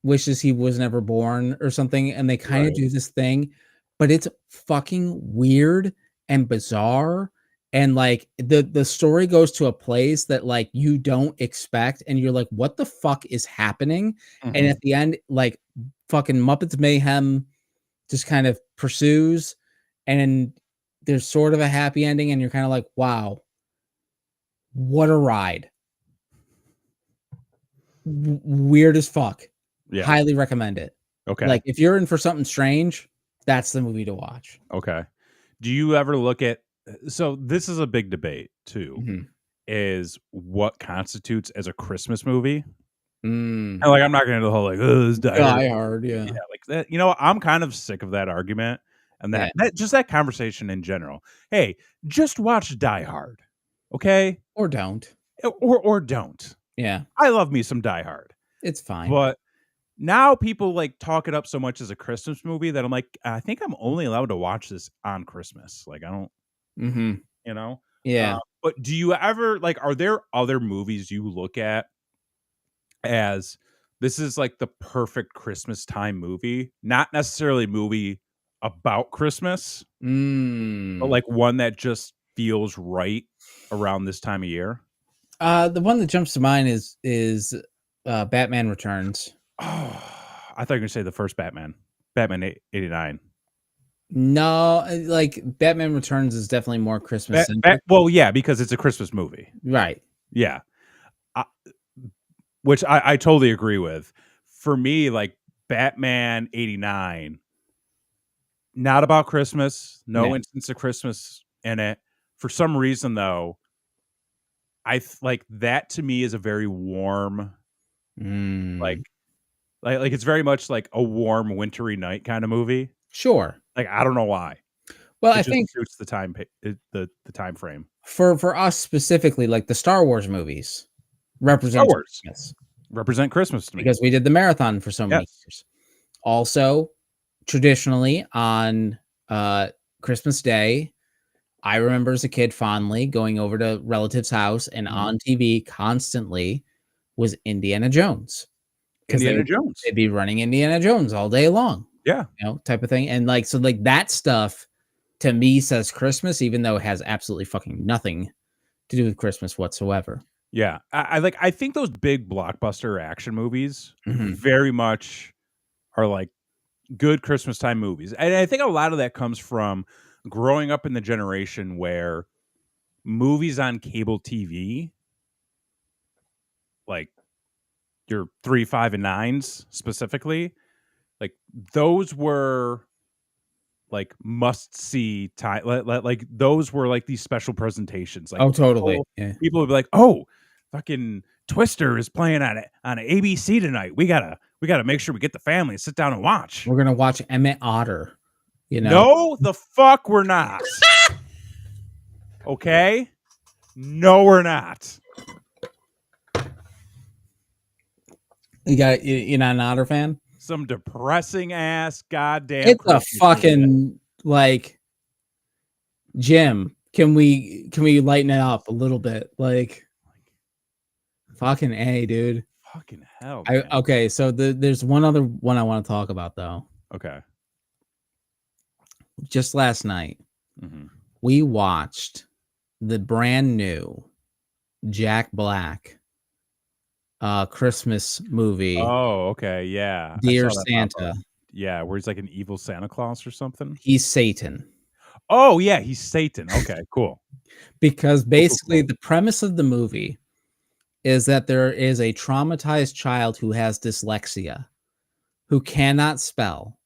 wishes he was never born or something, and they kind of Right. do this thing, but it's fucking weird and bizarre. And like the story goes to a place that like you don't expect, and you're like, what the fuck is happening? And Mhm. at the end, like fucking Muppets Mayhem just kind of pursues, and there's sort of a happy ending, and you're kind of like, wow, what a ride. Weird as fuck. Yeah. Highly recommend it. Okay. Like, if you're in for something strange, that's the movie to watch. Okay. Do you ever look at so this is a big debate too, Mhm. is what constitutes as a Christmas movie? Mm. And, like, I'm not gonna do the whole, like, "Oh, it's Die Hard." Die Hard, Yeah, yeah. like, that I'm kind of sick of that argument and Yeah. that conversation in general. Hey, just watch Die Hard, okay? Or don't. Or don't. Yeah. I love me some Die Hard, It's fine. but now people, like, talk it up so much as a Christmas movie that I'm like, I think I'm only allowed to watch this on Christmas. Like, I don't Mhm. you know? Uh, Yeah. but do you ever like, are there other movies you look at as this is like the perfect Christmas time movie? Not necessarily a movie about Christmas, but Mm. like one that just feels right around this time of year? The one that jumps to mind is Batman Returns. Oh, I thought you were gonna say the first Batman. Batman 89. No, like, Batman Returns is definitely more Christmas centric. Well, yeah, because it's a Christmas movie. Right. Yeah. Uh, which I totally agree with. For me, like Batman 89, not about Christmas, Yeah. no instance of Christmas in it. For some reason, though, like that to me is a very warm, like Mm. like it's very much like a warm, wintry night kind of movie. Sure. Like I don't know why. Well, It I just think suits the time the time frame. for us specifically, like, the Star Wars movies Star represents Wars Christmas represent Christmas to me. because we did the marathon for so many Yes. years. Also, traditionally on, uh, Christmas Day, I remember as a kid fondly going over to relatives' house, and Mhm. on TV constantly was Indiana Jones, 'cause Indiana Jones. they'd be running Indiana Jones all day long, Yeah. type of thing, and, like, so, like, that stuff to me says Christmas, even though it has absolutely fucking nothing to do with Christmas whatsoever. Yeah. I think those big blockbuster action movies Mhm. very much are like good Christmas time movies. And I think a lot of that comes from growing up in the generation where movies on cable TV, like your 3, 5, and 9s specifically, like those were like must see time. Like those were like these special presentations. Like Oh, totally, yeah. people would be like, "Oh, fucking Twister is playing on ABC tonight. We gotta make sure we get the family and sit down and watch." We're gonna watch Emmett Otter, you know? No, the fuck we're not. Okay? No, we're not. You're not an Otter fan? some depressing ass goddamn It's a Christmas movie. fucking, like, Jim, can we lighten it up a little bit? Like, fucking A, dude. Fucking hell, I man. okay, so there's one other one I wanna talk about, though. Okay. Just last night, Mhm. we watched the brand new Jack Black, Christmas movie, Oh, okay, yeah. I Dear saw that pop up. Santa. Yeah, where he's like an evil Santa Claus or something? He's Satan. Oh, yeah, he's Satan. Okay, cool. Because Cool, cool, basically cool. the premise of the movie is that there is a traumatized child who has dyslexia, who cannot spell,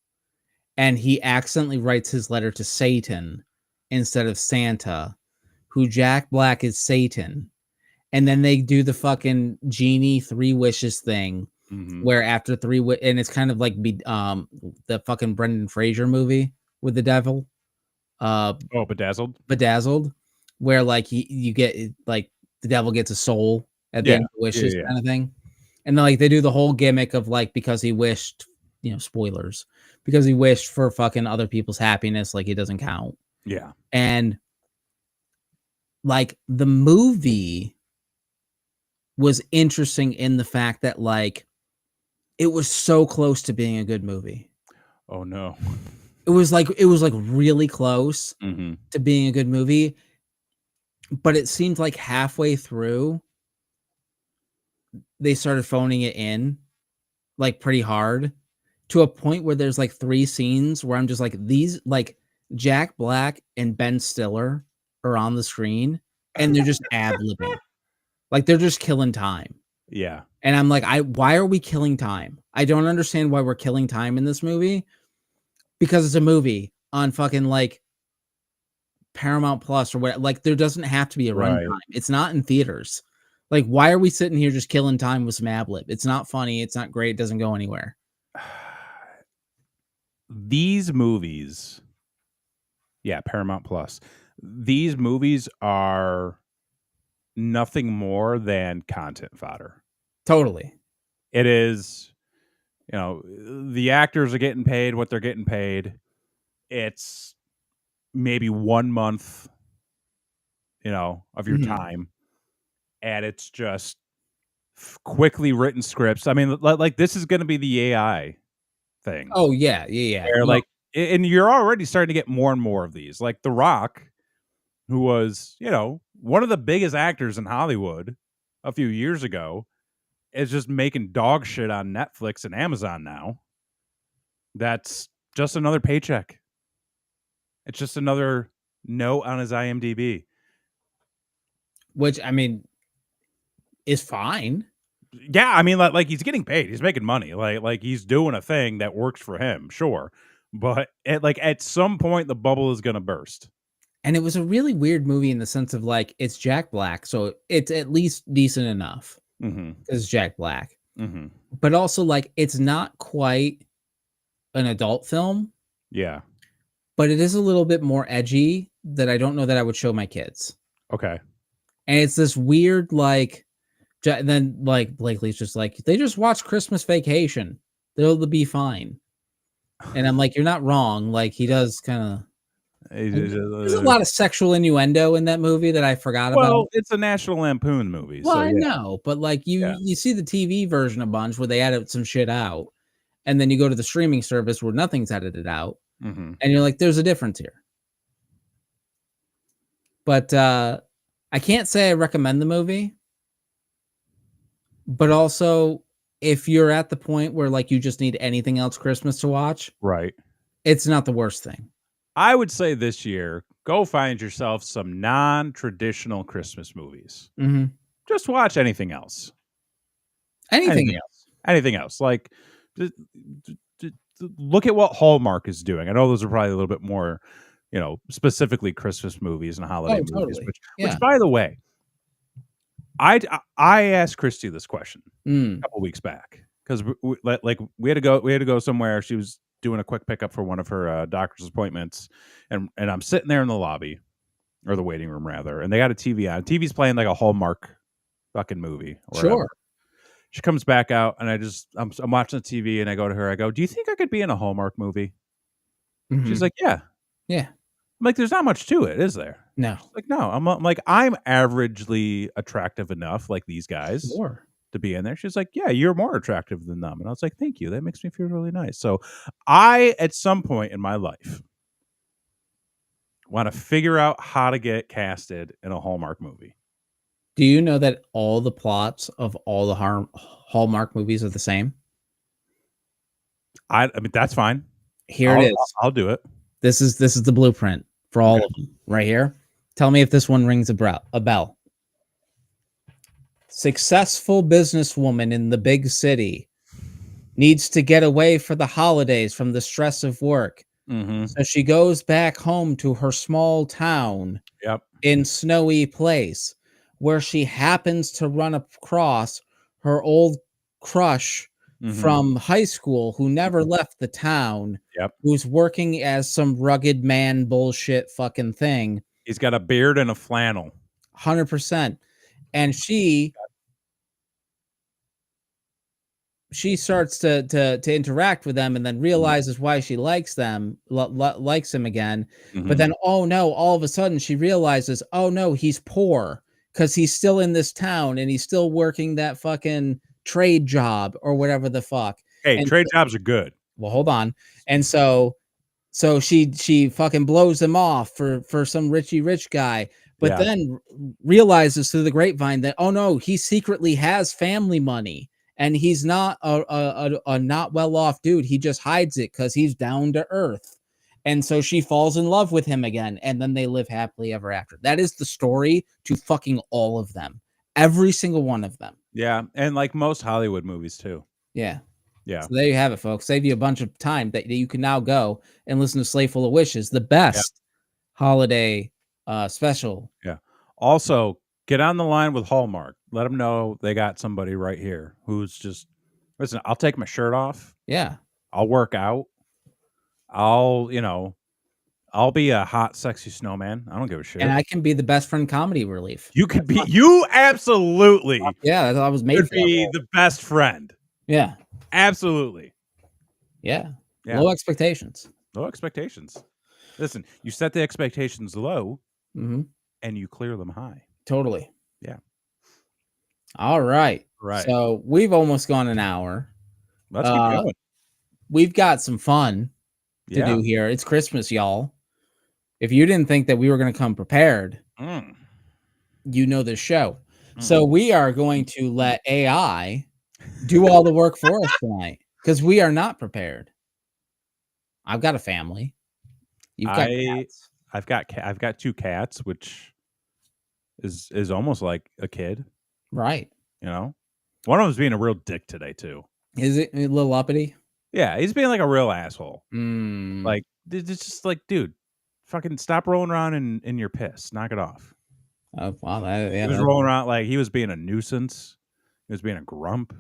and he accidentally writes his letter to Satan instead of Santa, who Jack Black is Satan. And then they do the fucking genie 3 wishes thing Mhm. where after 3 and it's kind of like the fucking Brendan Fraser movie with the devil, uh, Oh, Bedazzled? Bedazzled, where, like, you get like, the devil gets a soul at the Yeah. end of the Yeah, wishes yeah, yeah. kinda thing. And then, like, they do the whole gimmick of, like, because he wished, spoilers, because he wished for fucking other people's happiness, like, it doesn't count. Yeah. And, like, the movie was interesting in the fact that, like, it was so close to being a good movie. Oh, no. It was, like, really close Mhm. to being a good movie, but it seemed like halfway through, they started phoning it in, like, pretty hard, to a point where there's, like, 3 scenes where I'm just like, these like, Jack Black and Ben Stiller are on the screen, and they're just ad-libbing. Like, they're just killing time. Yeah. And I'm like, why are we killing time? I don't understand why we're killing time in this movie, because it's a movie on fucking, like, Paramount Plus or what, like, there doesn't have to be a runtime. Right. It's not in theaters. Like, why are we sitting here just killing time with some ad lib? It's not funny, it's not great, it doesn't go anywhere. These movies, yeah, Paramount Plus. These movies are nothing more than content fodder. Totally. It is, the actors are getting paid what they're getting paid. It's maybe 1 month, of your Mhm. time, and it's just quickly written scripts. I mean, like this is gonna be the AI thing. Oh, yeah, yeah, yeah. Where No, like and you're already starting to get more and more of these. Like The Rock, who was, one of the biggest actors in Hollywood a few years ago, is just making dog shit on Netflix and Amazon now. That's just another paycheck. It's just another note on his IMDb. which, I mean, is fine. Yeah, I mean, like he's getting paid. He's making money. Like he's doing a thing that works for him, sure. But at some point the bubble is gonna burst. And it was a really weird movie in the sense of, like, it's Jack Black, so it's at least decent enough Mhm. 'cause it's Jack Black. Mhm. But also, like, it's not quite an adult film, Yeah. but it is a little bit more edgy that I don't know that I would show my kids. Okay. And it's this weird, like, then, like, Blakely's just like, "They just watched Christmas Vacation. They'll be fine." And I'm like, "You're not wrong." Like, he does kinda and there's a lot of sexual innuendo in that movie that I forgot about. Well, it's a National Lampoon movie, Well, so I yeah. know, but, like, you Yeah. you see the TV version a bunch where they edit some shit out, and then you go to the streaming service where nothing's edited out, Mhm. and you're like, "There's a difference here." But, I can't say I recommend the movie, but also, if you're at the point where, like, you just need anything else Christmas to watch, Right. it's not the worst thing. I would say this year, go find yourself some non-traditional Christmas movies. Mhm. Just watch anything else. Anything Anything else. Anything else. Like, d look at what Hallmark is doing. I know those are probably a little bit more, specifically Christmas movies and holiday Oh, movies, totally. which Yeah. by the way, I asked Christy this question a Mm. couple weeks back because we had to go somewhere. She was doing a quick pickup for one of her doctor's appointments, and I'm sitting there in the lobby or the waiting room rather, and they got a TV on. TV's playing like a Hallmark fucking movie or whatever. Sure. She comes back out, and I'm watching the TV, and I go to her. I go, "Do you think I could be in a Hallmark movie?" She's Mhm. like, "Yeah." Yeah. I'm like, "There's not much to it, is there?" She's No. like, "No." I'm like, "I'm averagely attractive enough, like these guys, Sure. to be in there." She's like, "Yeah, you're more attractive than them." And I was like, "Thank you. That makes me feel really nice." So, I, at some point in my life, want to figure out how to get casted in a Hallmark movie. Do you know that all the plots of all the Hallmark movies are the same? I mean, that's fine. Here it is. I'll do it. This is the blueprint for Okay. all of them right here. Tell me if this one rings a bell. Successful businesswoman in the big city needs to get away for the holidays from the stress of work. Mhm. So she goes back home to her small town Yep. in snowy place where she happens to run across her old crush Mhm. from high school who never left the town, Yep. who's working as some rugged man bullshit fucking thing. He's got a beard and a flannel. 100%. And she starts to interact with them and then Mhm. realizes why she likes them, likes him again. But Mhm. then, oh no, all of a sudden she realizes, oh no, he's poor because he's still in this town and he's still working that fucking trade job or whatever the fuck. Hey, And trade jobs are good. well, hold on. And so she fucking blows him off for some rich guy, but Yeah. then realizes through the grapevine that, oh no, he secretly has family money and he's not a not well off dude. He just hides it because he's down to earth. And so she falls in love with him again, and then they live happily ever after. That is the story to fucking all of them, every single one of them. Yeah, and like most Hollywood movies too. Yeah. Yeah. So there you have it, folks. Save you a bunch of time that you can now go and listen to Sleigh Full of Wishes, the Yeah. best holiday special. Yeah. Also, get on the line with Hallmark. Let them know they got somebody right here who's just listen, I'll take my shirt off. Yeah. I'll work out. I'll be a hot, sexy snowman. I don't give a And shit. I can be the best friend comedy relief. You absolutely Yeah, I was made could for that be role. the best friend. Yeah. Absolutely. Yeah. Yeah. Low expectations. Low expectations. Listen, you set the expectations low Mhm. and you clear them high. Totally. Yeah. All right. Right. So we've almost gone an hour. Let's keep Uh, going. we've got some fun to Yeah. do here. It's Christmas, y'all. If you didn't think that we were going to come prepared, Mm. you know this show. So Mm-mm. we are going to let AI do all the work for us tonight because we are not prepared. I've got a family. You've got I cats. I've got 2 cats, which is almost like a kid, Right. you know? One of them's being a real dick today too. Is it a little uppity? Yeah, he's being like a real asshole. Mm. Like, it's just like, dude, fucking stop rolling around in your piss. Knock it off. Oh, wow. He Yeah. was rolling around like he was being a nuisance. He was being a grump.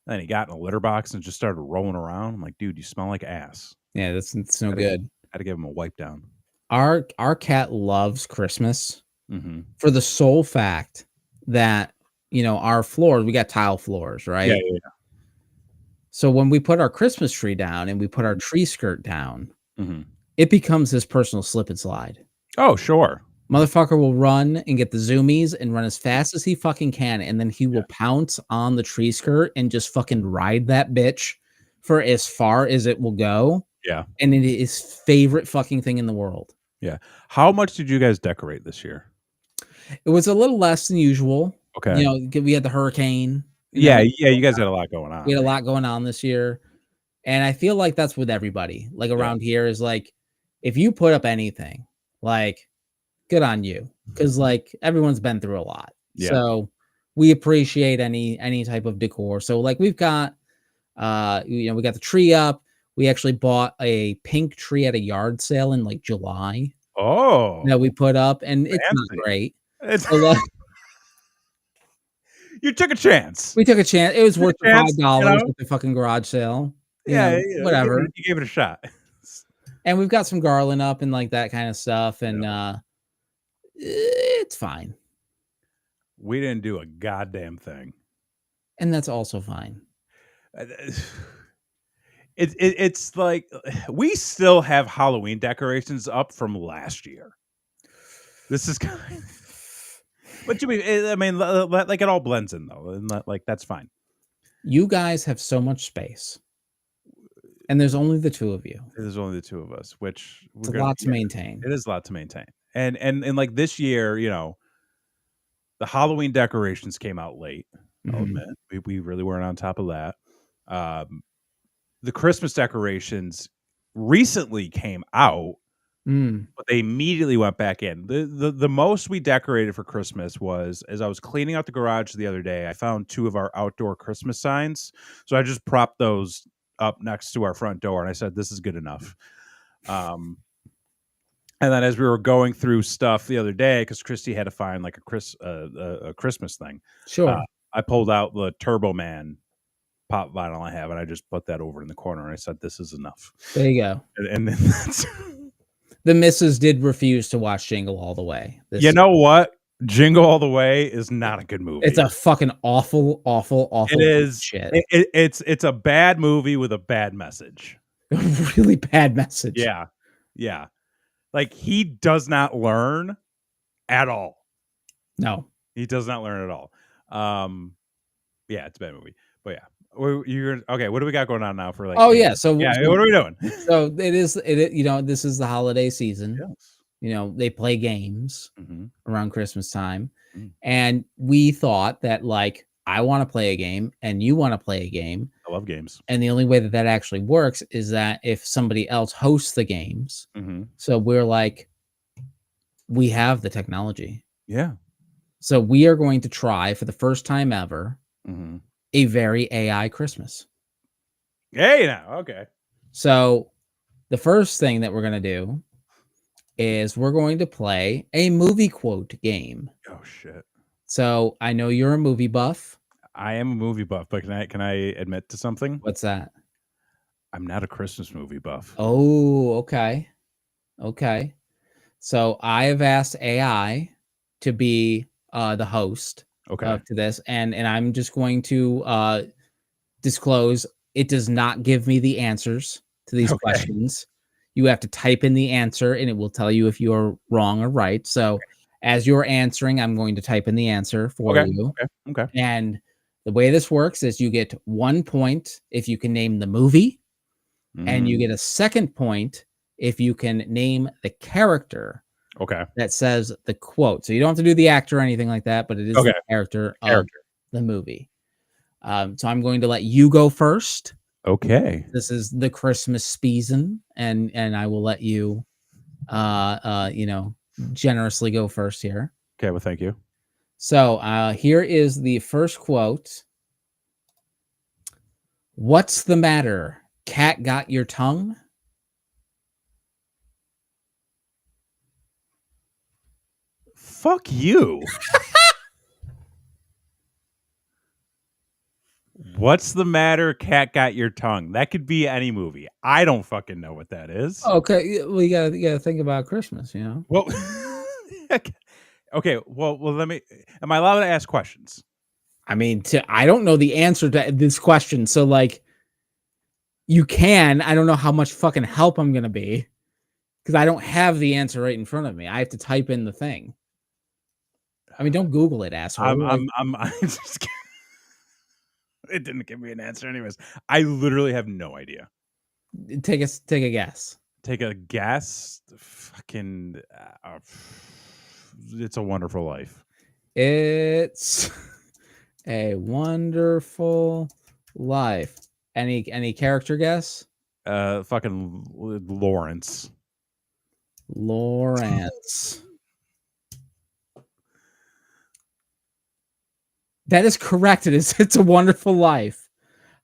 Then he got in a litter box and just started rolling around. I'm like, dude, you smell like ass. Yeah. That's no Had to, good. had to give him a wipe down. Our cat loves Christmas Mm-hmm. for the sole fact that, our floors, we got tile floors, Yeah, right? yeah, So when we put our Christmas tree down and we put our yeah. tree skirt down, Mm-hmm. it becomes his personal slip and slide. Oh, sure. Motherfucker will run and get the zoomies and run as fast as he fucking can, and then he Yeah, will pounce on the tree skirt and just fucking ride that bitch for as far as it will go, yeah, and it is favorite fucking thing in the world. yeah. How much did you guys decorate this year? It was a little less than usual. Okay. We had the hurricane and Yeah, everything. yeah. You guys had a lot going We on, had a right? lot going on this year, and I feel like that's with everybody, like, Yeah, around here is, like, if you put up anything, like, good on you, because like, everyone's been through a lot. yeah. So, we appreciate any type of decor. So, like, we've got, we got the tree up. We actually bought a pink tree at a yard sale in, like, July that we Oh, put up, and it's not fancy. great. It's So, like, you took a chance. we took a chance. It was Took worth a the chance, $5 at the fucking garage sale, Yeah, you whatever. gave it a shot. And we've got some garland up and, like, that kinda stuff, and, Yeah. it's fine. We didn't do a goddamn thing. And that's also fine. Uh, it's like we still have Halloween decorations up from last year. This is kind but you mean I mean, like, it all blends in, though, and, like, that's fine. You guys have so much space, and there's only the 2 of you. There's only the 2 of us, which we're It's a gonna lot to yeah, maintain. it is a lot to maintain. And, like, this year, the Halloween decorations came out late, I'll Mhm. admit. We really weren't on top of that. Um, the Christmas decorations recently came out, Mm. but they immediately went back in. The most we decorated for Christmas was as I was cleaning out the garage the other day, I found 2 of our outdoor Christmas signs, so I just propped those up next to our front door, and I said, "This is good enough." Um, and then as we were going through stuff the other day, because Christy had to find, like, a Christmas thing, uh, Sure. I pulled out the Turbo Man pop vinyl I have, and I just put that over in the corner, and I said, "This is enough." There you go. And then that's The missus did refuse to watch Jingle All the Way you this know what? Jingle All the Way is not a good It's movie. a fucking awful, awful, It awful piece of is shit. it's a bad movie with a bad message. A really bad message. Yeah. Yeah. Like, he does not learn at all. No. He does not learn at all. Yeah, it's a bad movie. But yeah. You're okay, what do we got going on now for, like, Oh, any yeah, so yeah, what are we doing? so this is the holiday season. Yes. They play games Mhm. around Christmas time, Mm. and we thought that, like, I wanna play a game and you wanna play a game, I love games. and the only way that that actually works is that if somebody else hosts the games. Mhm. So we're like, we have the technology. Yeah. So we are going to try for the first time ever Mhm. a very AI Christmas. Hey, now, okay. So the first thing that we're going to do is we're going to play a movie quote game. Oh, shit. So I know you're a movie buff. I am a movie buff, but can I admit to something? What's that? I'm not a Christmas movie buff. Oh, okay. Okay. So I have asked AI to be the host Okay. of to this, and I'm just going to disclose it does not give me the answers to these Okay. questions. You have to type in the answer and it will tell you if you're wrong or right. So as you're answering, I'm going to type in the answer for Okay. you. Okay. Okay. And the way this works is you get 1 point if you can name the movie, and you Mm, get a second point if you can name the character okay. that says the quote. So you don't have to do the actor or anything like that, but it is Okay. the character of Character. the movie. So I'm going to let you go first. Okay. This is the Christmas season, and I will let you, generously go first here. Okay. Well, thank you. So here is the first quote. What's the matter? Cat got your tongue? Fuck you. What's the matter? Cat got your tongue. That could be any movie. I don't fucking know what that is. Okay, well, you gotta think about Christmas. Well, okay. Well, let me. Am I allowed to ask questions? I mean, I don't know the answer to this question, so like, you can. I don't know how much fucking help I'm gonna be because I don't have the answer right in front of me. I have to type in the thing. I mean, don't Google it, I'm. asshole. Like, I'm. I'm. I'm just. It didn't give me an answer, anyways. I literally have no idea. take a guess. Take a guess. Fucking. It's a Wonderful Life. It's a Wonderful Life. Any character guess? Fucking Lawrence. Lawrence. That is correct. It's a Wonderful Life.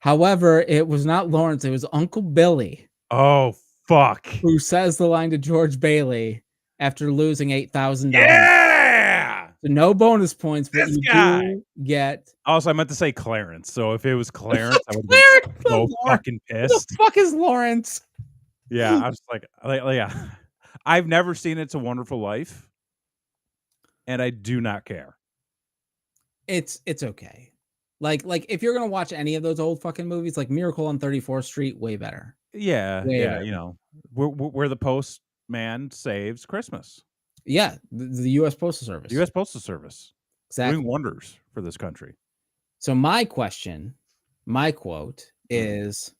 However, it was not Lawrence, it was Uncle Billy Oh fuck! who says the line to George Bailey after losing $8,000. Yeah, So no bonus points, but this you guy. do get Also, I meant to say Clarence. So if it was Clarence, I would have been Clarence. so Lawrence. fucking Who the pissed. fuck is Lawrence? Yeah, I was like, yeah. I've never seen It's a Wonderful Life, and I do not care. It's okay. Like if you're gonna watch any of those old fucking movies, like Miracle on 34th Street, way better. Yeah, Way yeah, better. where the postman saves Christmas. Yeah, the US Postal The Service. U.S. Postal Service doing Exactly. wonders for this country. So my quote Mm. is,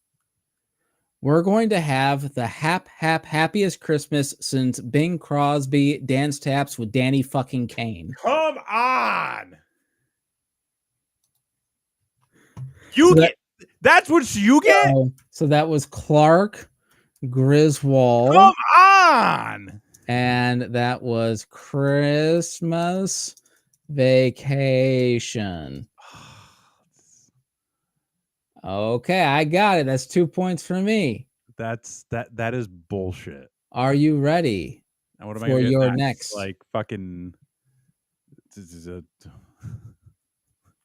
"We're going to have the happiest Christmas since Bing Crosby dance taps with Danny fucking Kane." Come on! So You that get that's what you get? so that was Clark Griswold, Come on! and that was Christmas Vacation. Okay, I got it. That's 2 points for me. That is bullshit. Are you ready And what am I for gonna get your next? next? Like, fucking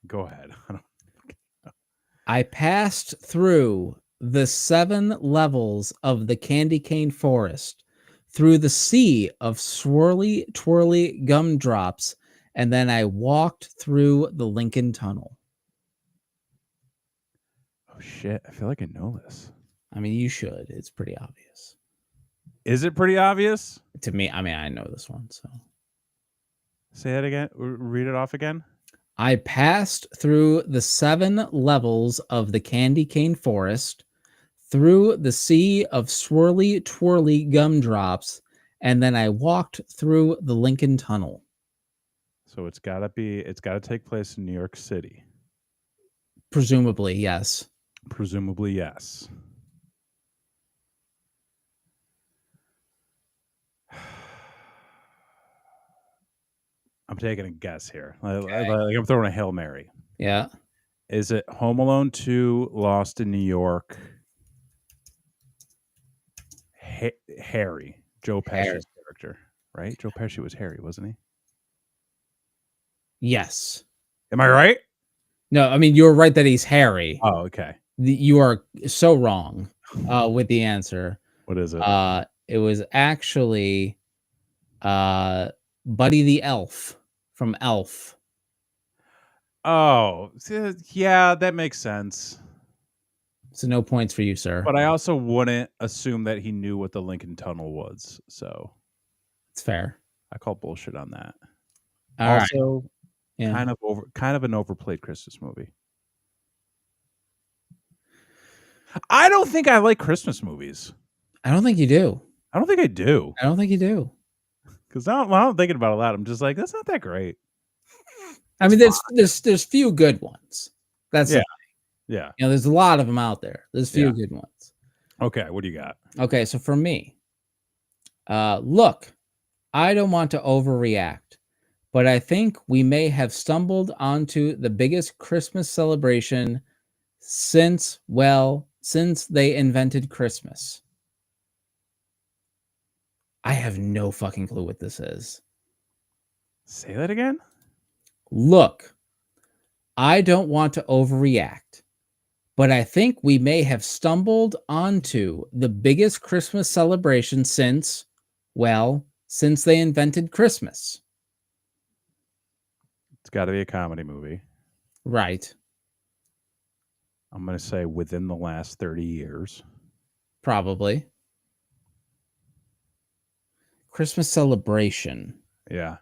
go ahead. I don't I passed through the 7 levels of the candy cane forest, through the sea of swirly, twirly gumdrops, and then I walked through the Lincoln Tunnel. oh, shit. I feel like I know this. I mean, you should. It's pretty obvious. Is it pretty obvious? To me, I mean, I know this one, so. Say that again. Read it off again. I passed through the 7 levels of the candy cane forest, through the sea of swirly, twirly gumdrops, and then I walked through the Lincoln Tunnel. So it's gotta take place in New York City. Presumably, yes. Presumably, yes. I'm taking a guess here. Like I'm throwing a Hail Mary. Yeah. Is it Home Alone 2, Lost in New York? Harry, Joe Harry. Pesci's character, right? Joe Pesci was Harry, wasn't he? Yes. Am I right? No, I mean, you're right that he's Harry. Oh, okay. You are so wrong with the answer. What is it? It was actually Buddy the Elf from Elf. Oh, yeah, that makes sense. So no points for you, sir. But I also wouldn't assume that he knew what the Lincoln Tunnel was. So It's fair. I call bullshit on that. All right. Also, Yeah. kind of an overplayed Christmas movie. I don't think I like Christmas movies. I don't think you do. I don't think I do. I don't think you do. Because I'm thinking about it a lot. I'm just like, that's not that great. I mean, there's few good ones. That's yeah, yeah. You know, there's a lot of them out there. There's few Yeah. good ones. Okay, what do you got? Okay, so for me, look, I don't want to overreact, but I think we may have stumbled onto the biggest Christmas celebration since they invented Christmas. I have no fucking clue what this is. Say that again? Look, I don't want to overreact, but I think we may have stumbled onto the biggest Christmas celebration since they invented Christmas. It's got to be a comedy movie. Right. I'm going to say within the last 30 years. Probably. Christmas celebration. Yeah.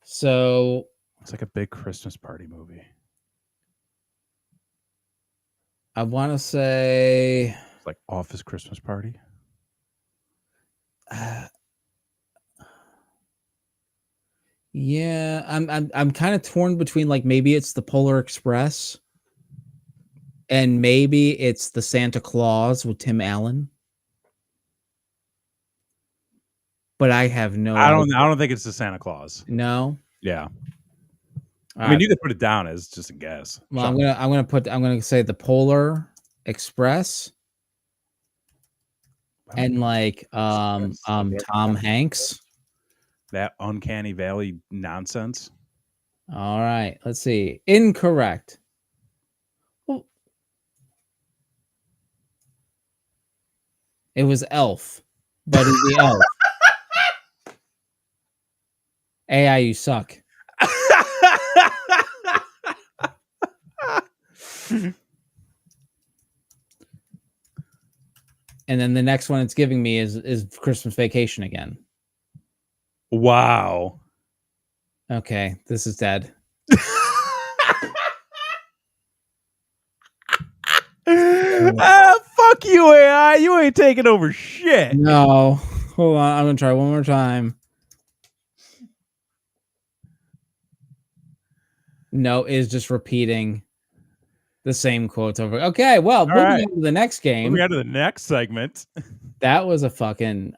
So it's like a big Christmas party movie. I want to say it's like Office Christmas Party. Yeah, I'm kind of torn between like maybe it's the Polar Express and maybe it's the Santa Claus with Tim Allen. But I have no I don't think it's the Santa Claus. No. Yeah. I mean, you could put it down as just a guess. Well, I'm gonna say the Polar Express and like Tom Hanks. That Uncanny Valley nonsense. All right, let's see. Incorrect. Well, it was Elf, Buddy the Elf. AI, you suck. And then the next one it's giving me is Christmas Vacation again. Wow. Okay, this is dead. Fuck you, AI. You ain't taking over shit. No. Hold on. I'm going to try one more time. No, it's just repeating the same quotes over. Okay, well, All moving right. on to the next game. Moving on to the next segment. That was a fucking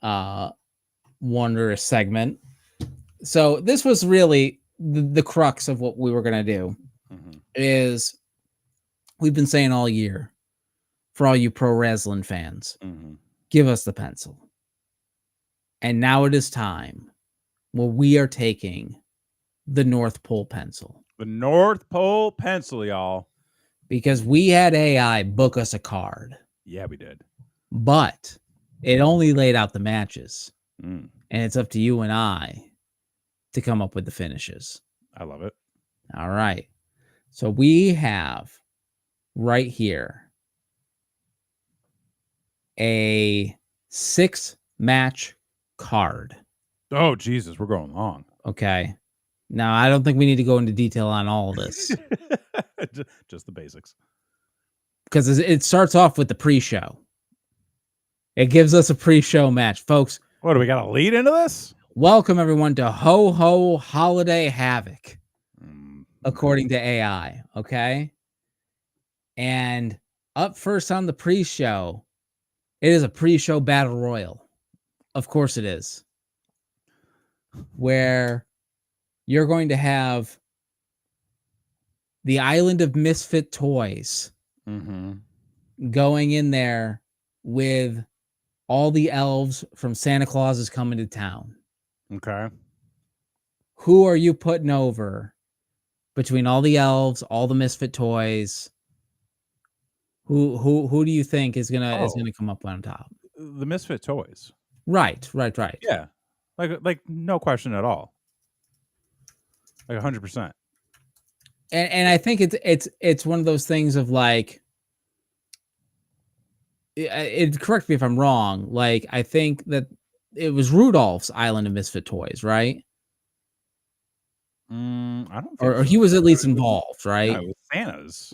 wondrous segment. So this was really the crux of what we were going to do. Is we've been saying all year, for all you pro wrestling fans, give us the pencil. And now it is time where we are taking the North Pole pencil. The North Pole pencil, y'all. Because we had AI book us a card. Yeah, we did. But it only laid out the matches. And it's up to you and I to come up with the finishes. I love it. All right. So we have right here a 6-match card. Oh, Jesus, we're going long. Okay. Now, I don't think we need to go into detail on all of this. Just the basics. Because it starts off with the pre-show. It gives us a pre-show match. Folks. What, do we got to lead into this? Welcome, everyone, to Ho Ho Holiday Havoc, according to AI. Okay. And up first on the pre-show, it is a pre-show battle royal. Of course it is. Where you're going to have the Island of Misfit Toys going in there with all the elves from Santa Claus is Coming to Town. Okay. Who are you putting over between all the elves, all the Misfit Toys? Who do you think is gonna come up on top? The Misfit Toys. Right. Yeah. Like no question at all. Like 100%. And I think it's one of those things of like, correct me if I'm wrong. Like, I think that it was Rudolph's Island of Misfit Toys, right? I don't think Or so. he was at least involved, right? No, it was Santa's.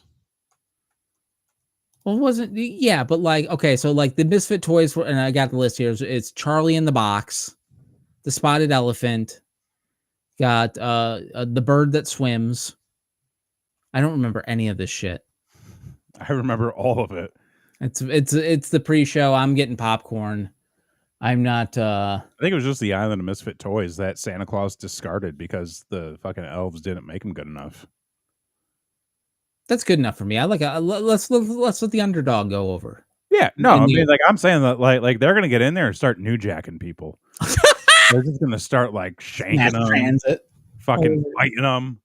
Well, wasn't yeah, but like, okay, so like the Misfit Toys were, and I got the list here. It's Charlie in the Box, the Spotted Elephant, got the bird that swims. I don't remember any of this shit. I remember all of it. It's the pre-show. I'm getting popcorn. I'm not. I think it was just the Island of Misfit Toys that Santa Claus discarded because the fucking elves didn't make them good enough. That's good enough for me. I like. Let's let the underdog go over. Yeah, no, I mean, like I'm saying that, like they're gonna get in there and start new jacking people. They're just gonna start like shanking them, transit, fucking fighting them.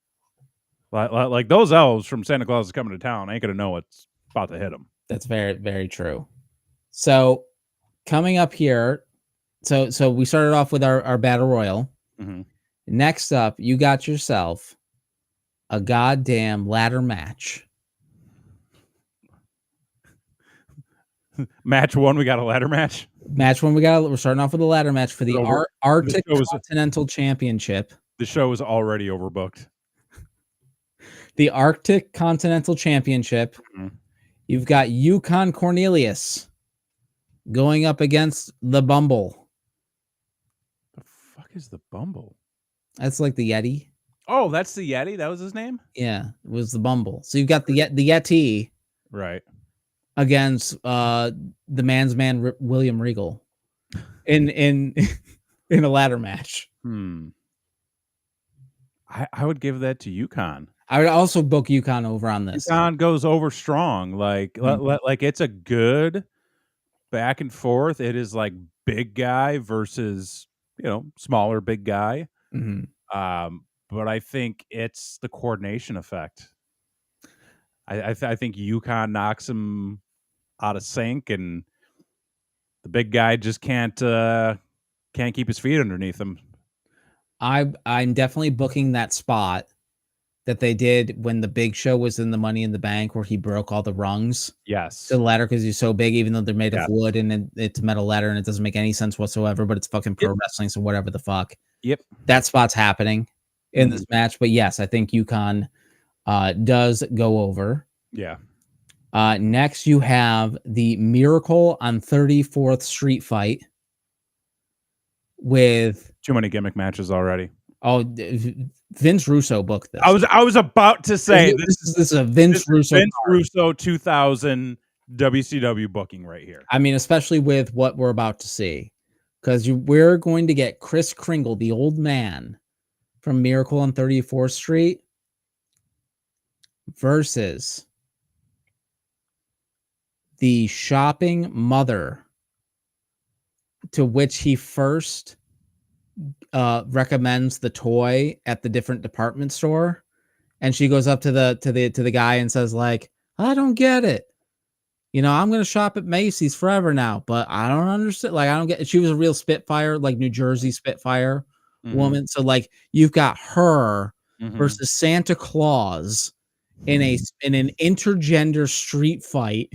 Like those elves from Santa Claus is Coming to Town ain't gonna know what's about to hit them. That's very, very true. So coming up here, so we started off with our battle royal. Next up, you got yourself a goddamn ladder match. Match one, we got a ladder match. Match one, we're starting off with a ladder match for the Arctic Continental Championship. The show is already overbooked. The Arctic Continental Championship. You've got Yukon Cornelius going up against the Bumble. The fuck is the Bumble? That's like the Yeti. Oh, that's the Yeti? That was his name? Yeah, it was the Bumble. So you've got the Yeti. Right. Against the man's man William Regal in a ladder match. I would give that to Yukon. I would also book Yukon over on this. Yukon goes over strong. Like like it's a good back and forth. It is like big guy versus, smaller big guy. But I think it's the coordination effect. I think Yukon knocks him out of sync, and the big guy just can't keep his feet underneath him. I'm definitely booking that spot that they did when the Big Show was in the Money in the Bank, where he broke all the rungs to Yes. the ladder because he's so big, even though they're made of Yes. wood and it's a metal ladder and it doesn't make any sense whatsoever, but it's fucking Yep. pro wrestling, so whatever the fuck. Yep. That spot's happening in Mhm. this match, but yes, I think UConn does go over. Yeah. Next, you have the Miracle on 34th Street fight with Too many gimmick matches already. Vince Russo booked I this. was I was about to say this This is a this Vince is Russo Vince card. Russo 2000 WCW booking right here. I mean, especially with what we're about to see, because we're going to get Chris Kringle, the old man from Miracle on 34th Street, versus the shopping mother to which he first recommends the toy at the different department store, and she goes up to the guy and says like, "I don't get it. You know, I'm gonna shop at Macy's forever now, but I don't understand. Like, I don't get it." She was a real Spitfire, like New Jersey Spitfire Mhm. woman. So like, you've got her Mhm. versus Santa Claus in an intergender street fight.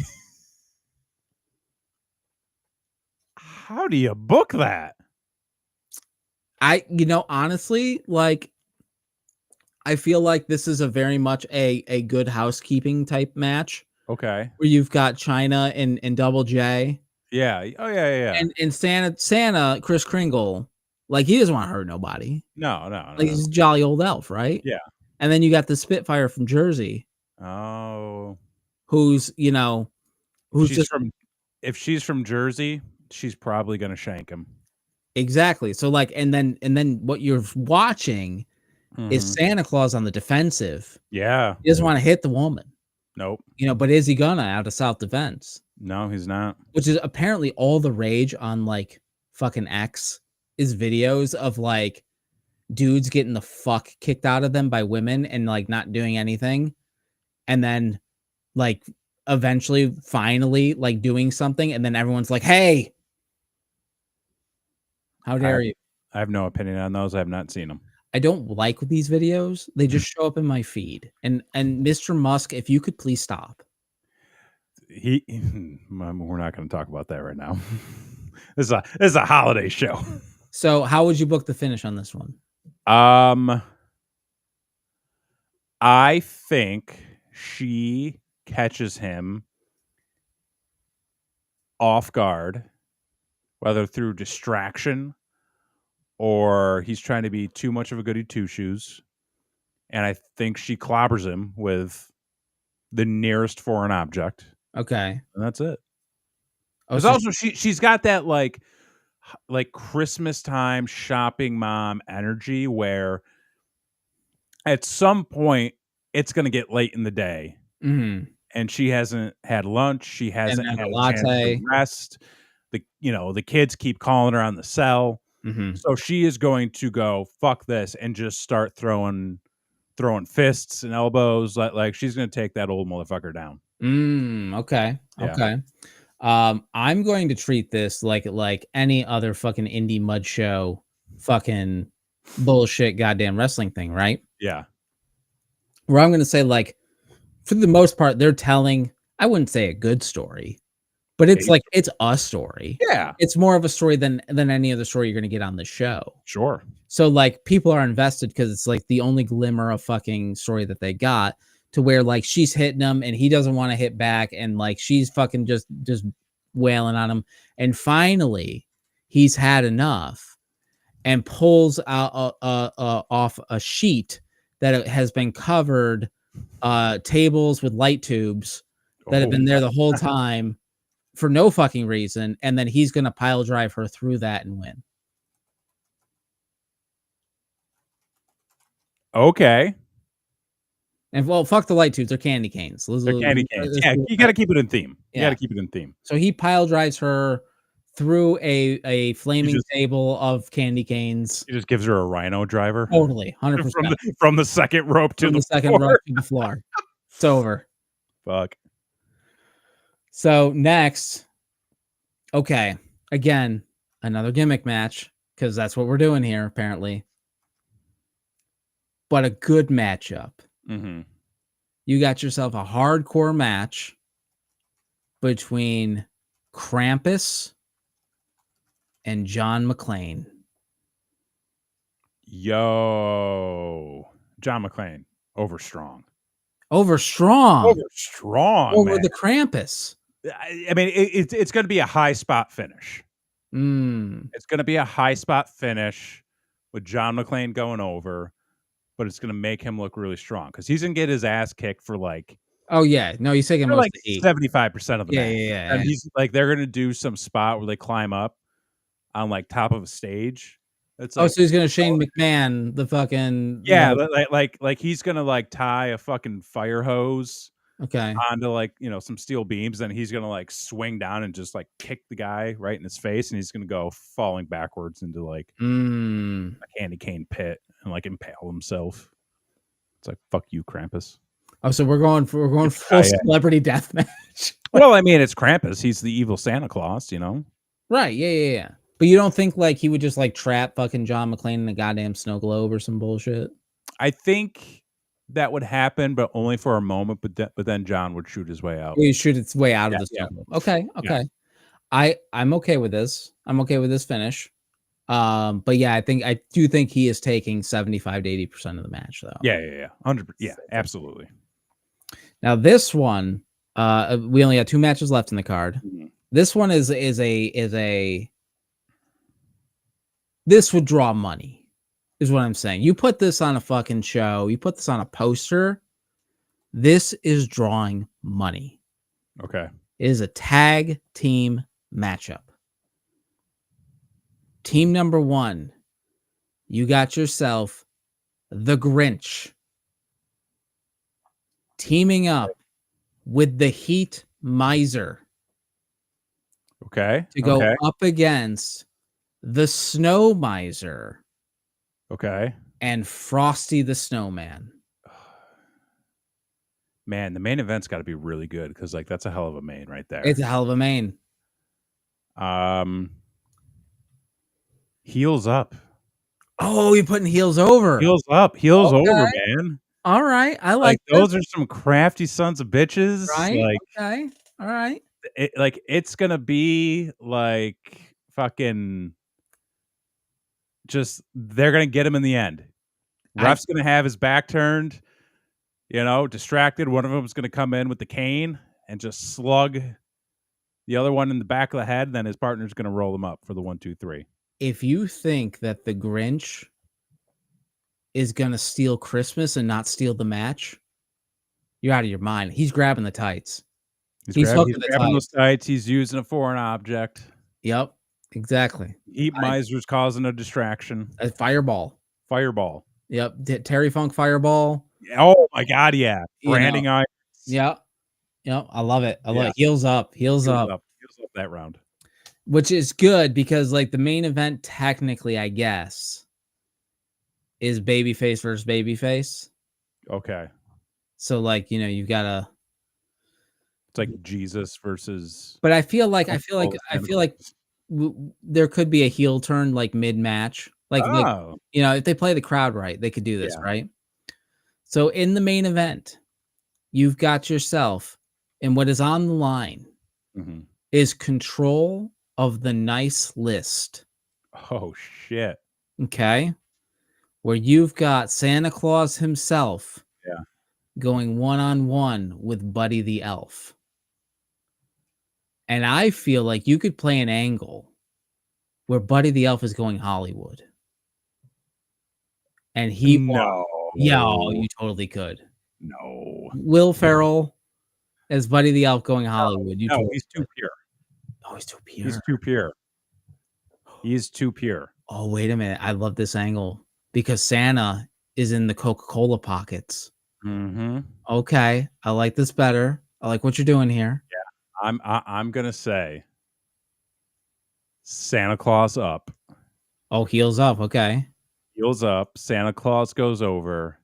How do you book that? Honestly, like, I feel like this is a very much a good housekeeping type match Okay. where you've got China and Double J Yeah. Oh, yeah, yeah, yeah. and Santa Kris Kringle. Like, he doesn't want to hurt nobody. No, no, no, Like, no. he's a jolly old elf, right? Yeah. And then you got the Spitfire from Jersey, Oh. who's, If who's she's just from if she's from Jersey, she's probably gonna shank him. exactly. So, like, and then what you're watching is Mhm. Santa Claus on the defensive. Yeah. He doesn't wanna hit the woman, Nope. but is he gonna out of self-defense? No, he's not. Which is apparently all the rage on, like, fucking X is videos of, like, dudes getting the fuck kicked out of them by women and, like, not doing anything, and then, like, eventually, finally, like, doing something, and then everyone's like, "Hey, how I dare have you?" I have no opinion on those. I have not seen them. I don't like these videos. They just show up in my feed, and Mr. Musk, if you could please stop. He we're not gonna talk about that right now. This is a holiday show. So, how would you book the finish on this one? Um, I think she catches him off guard, whether through distraction or he's trying to be too much of a goody two shoes. And I think she clobbers him with the nearest foreign object, Okay. and that's it. Oh, There's so also she's got that like Christmas time shopping mom energy where at some point it's going to get late in the day mhm, and she hasn't had lunch, she and hasn't then had a a chance to latte. rest. The kids keep calling her on the cell. Mhm. So she is going to go fuck this and just start throwing fists and elbows like she's going to take that old motherfucker down. Okay, Yeah. okay. I'm going to treat this like any other fucking indie mud show fucking bullshit goddamn wrestling thing, right? Yeah. Where I'm gonna say, like, for the most part, they're telling, I wouldn't say a good story, but it's Eight. like it's a story. Yeah. It's more of a story than any other story you're gonna get on the show. Sure. So, like, people are invested because it's, like, the only glimmer of fucking story that they got to where, like, she's hitting him and he doesn't wanna hit back, and, like, she's fucking just wailing on him, and finally, he's had enough and pulls out off a sheet that has been covered, tables with light tubes that have Oh, been there the whole time for no fucking reason, and then he's gonna pile drive her through that and win. okay. And, well, fuck the light tubes, they're candy canes. They're candy canes. Yeah, you gotta keep it in theme. You Yeah. gotta keep it in theme. So he pile drives her through a He flaming just table of candy canes. he just gives her a rhino driver Totally, from 100% the second rope to from the the second row floor. to the floor. It's over. Fuck. So next, okay, again, another gimmick match because that's what we're doing here apparently. But a good matchup. Mhm. You got yourself a hardcore match between Krampus and John McClane. Yo. John McClane, over strong. Over strong, Over strong, over man. the Krampus. I mean, it's gonna be a high spot finish. Mm. It's gonna be a high spot finish with John McClane going over, but it's gonna make him look really strong because he's gonna get his ass kicked Oh, yeah. No, he's taking for most like of the heat. 75% of the Yeah, match. yeah, yeah, And yeah. he's like, they're gonna do some spot where they climb up on like top of a stage. It's Oh, like, so he's gonna Shane McMahon the fucking, yeah, like he's gonna like tie a fucking fire hose okay. onto like, some steel beams, and he's gonna like swing down and just like kick the guy right in his face, and he's gonna go falling backwards into like Mm. a candy cane pit and like impale himself. It's like, fuck you, Krampus. Oh, so we're going Get the full guy in. celebrity death match. Well, I mean, it's Krampus. He's the evil Santa Claus. Right, yeah, yeah, yeah. But you don't think, like, he would just, like, trap fucking John McClane in a goddamn snow globe or some bullshit? I think that would happen, but only for a moment. But then John would shoot his way out. Well, you shoot its way out of Yeah, the yeah, snow globe. Okay, yeah, okay. I'm okay with this. I'm okay with this finish. But yeah, I do think he is taking 75 to 80% of the match, though. yeah, yeah, yeah. 100. Yeah, absolutely. Now this one, we only got 2 matches left in the card. Mhm. This one is a this would draw money, is what I'm saying. You put this on a fucking show, you put this on a poster, this is drawing money. Okay. It is a tag team matchup. Team number 1, you got yourself the Grinch teaming up with the Heat Miser Okay. to go Okay. up against the Snow Miser Okay. and Frosty the Snowman. Man, the main event's got to be really good because like that's a hell of a main right there. It's a hell of a main. Heels up. Oh, you're putting heels over. Heels over, Okay. man. All right. I Like like this. those are some crafty sons of bitches. Right. Like Okay. All right. it's gonna be like fucking just they're gonna get him in the end. I Ref's gonna have his back turned, distracted. One of them's gonna come in with the cane and just slug the other one in the back of the head. Then his partner's gonna roll him up for the 1, 2, 3. If you think that the Grinch is gonna steal Christmas and not steal the match, you're out of your mind. He's grabbing the tights. He's He's hooking the grabbing those tights. tights. He's using a foreign object. Yep. Exactly. Heat I miser's causing a distraction. a fireball. Fireball. Yep. Terry Funk fireball. Oh my god, yeah. You know. Branding eye. Yep. Yep. I love it. I love Yeah. it. Heels up. Heels Heels up. up. Heels up that round. Which is good because, like, the main event technically, I guess, is babyface versus babyface. Okay. So, like, you've gotta It's like Jesus versus but I feel like Santa Claus. there could be a heel turn, like, mid-match. Like, Oh. if they play the crowd right, they could do this, Yeah. right? So, in the main event, you've got yourself and what is on the line Mhm. is control of the nice list, Oh, shit. okay? Where you've got Santa Claus himself Yeah. going one-on-one with Buddy the Elf. And I feel like you could play an angle where Buddy the Elf is going Hollywood. And he No. yeah, oh, you totally could. No. Will Ferrell as Buddy the Elf going Hollywood, you No, totally he's too could. pure. Oh, he's too He's pure. too pure. He's too pure. Oh, wait a minute, I love this angle because Santa is in the Coca-Cola pockets. Mhm. Okay, I like this better. I like what you're doing here. I'm gonna say Santa Claus up. Oh, heels up, okay. Heels up. Santa Claus goes over.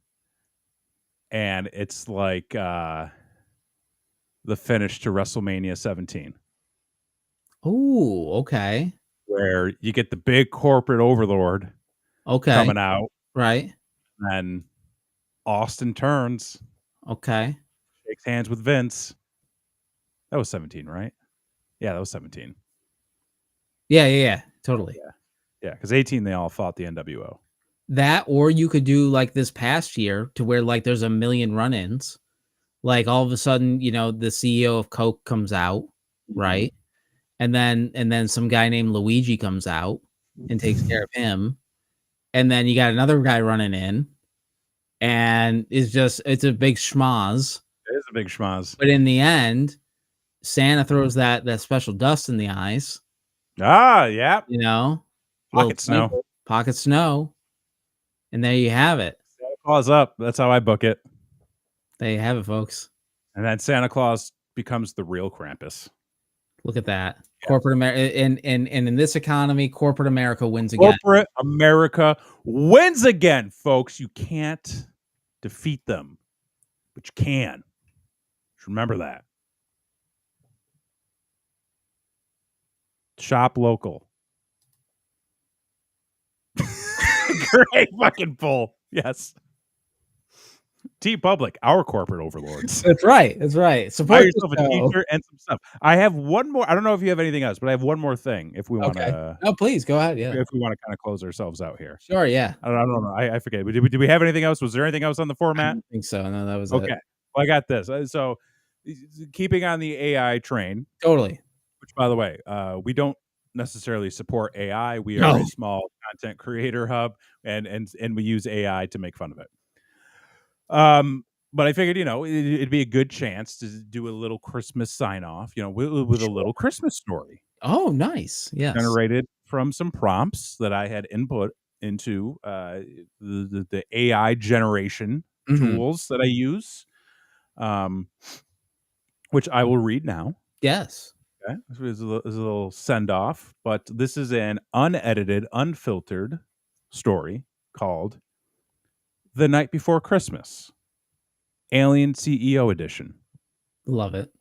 And it's like the finish to WrestleMania 17. Ooh, okay. Where you get the big corporate overlord Okay, coming out, right. and Austin turns, Okay. shakes hands with Vince. That was 17, right? Yeah, that was 17. Yeah. Totally. Yeah, because 18 they all fought the NWO. That, or you could do like this past year to where like there's a million run-ins. Like all of a sudden, the CEO of Coke comes out, Mhm. right? And then some guy named Luigi comes out and takes care of him. And then you got another guy running in and it's a big schmoz. It is a big schmoz. But in the end, Santa throws that special dust in the eyes, Ah, yeah. you know, little Pocket snow. twinkle, pocket snow, and there you have it. Santa Claus up. That's how I book it. There you have it, folks. And then Santa Claus becomes the real Krampus. Look at that. Yeah. Corporate America, and in this economy, corporate America wins again. Corporate America wins again, folks. You can't defeat them, but you can. Just remember that. Shop local. Great fucking pull. Yes. T Public, our corporate overlords. That's right. That's right. Buy Support the yourself a show. t-shirt and some stuff. I have one more. I don't know if you have anything else, but I have one more thing. If we want Okay. to, No, please go ahead. Yeah. if we want to kind of close ourselves out here. Sure. Yeah. I don't know. I forget. Did we have anything else? Was there anything else on the I format? don't think so. No, that was Okay. it. Well, I got this. So, keeping on the AI train, Totally. which, by the way, we don't necessarily support AI. We are No. a small content creator hub, and we use AI to make fun of it. But I figured, it'd be a good chance to do a little Christmas sign off, with a Sure. little Christmas story Oh, nice. Yes. generated from some prompts that I had input into the AI generation Mhm. tools that I use, um, which I will read now. Yes. Okay, this is a little send off, but this is an unedited, unfiltered story called "The Night Before Christmas." Alien CEO edition. Love it.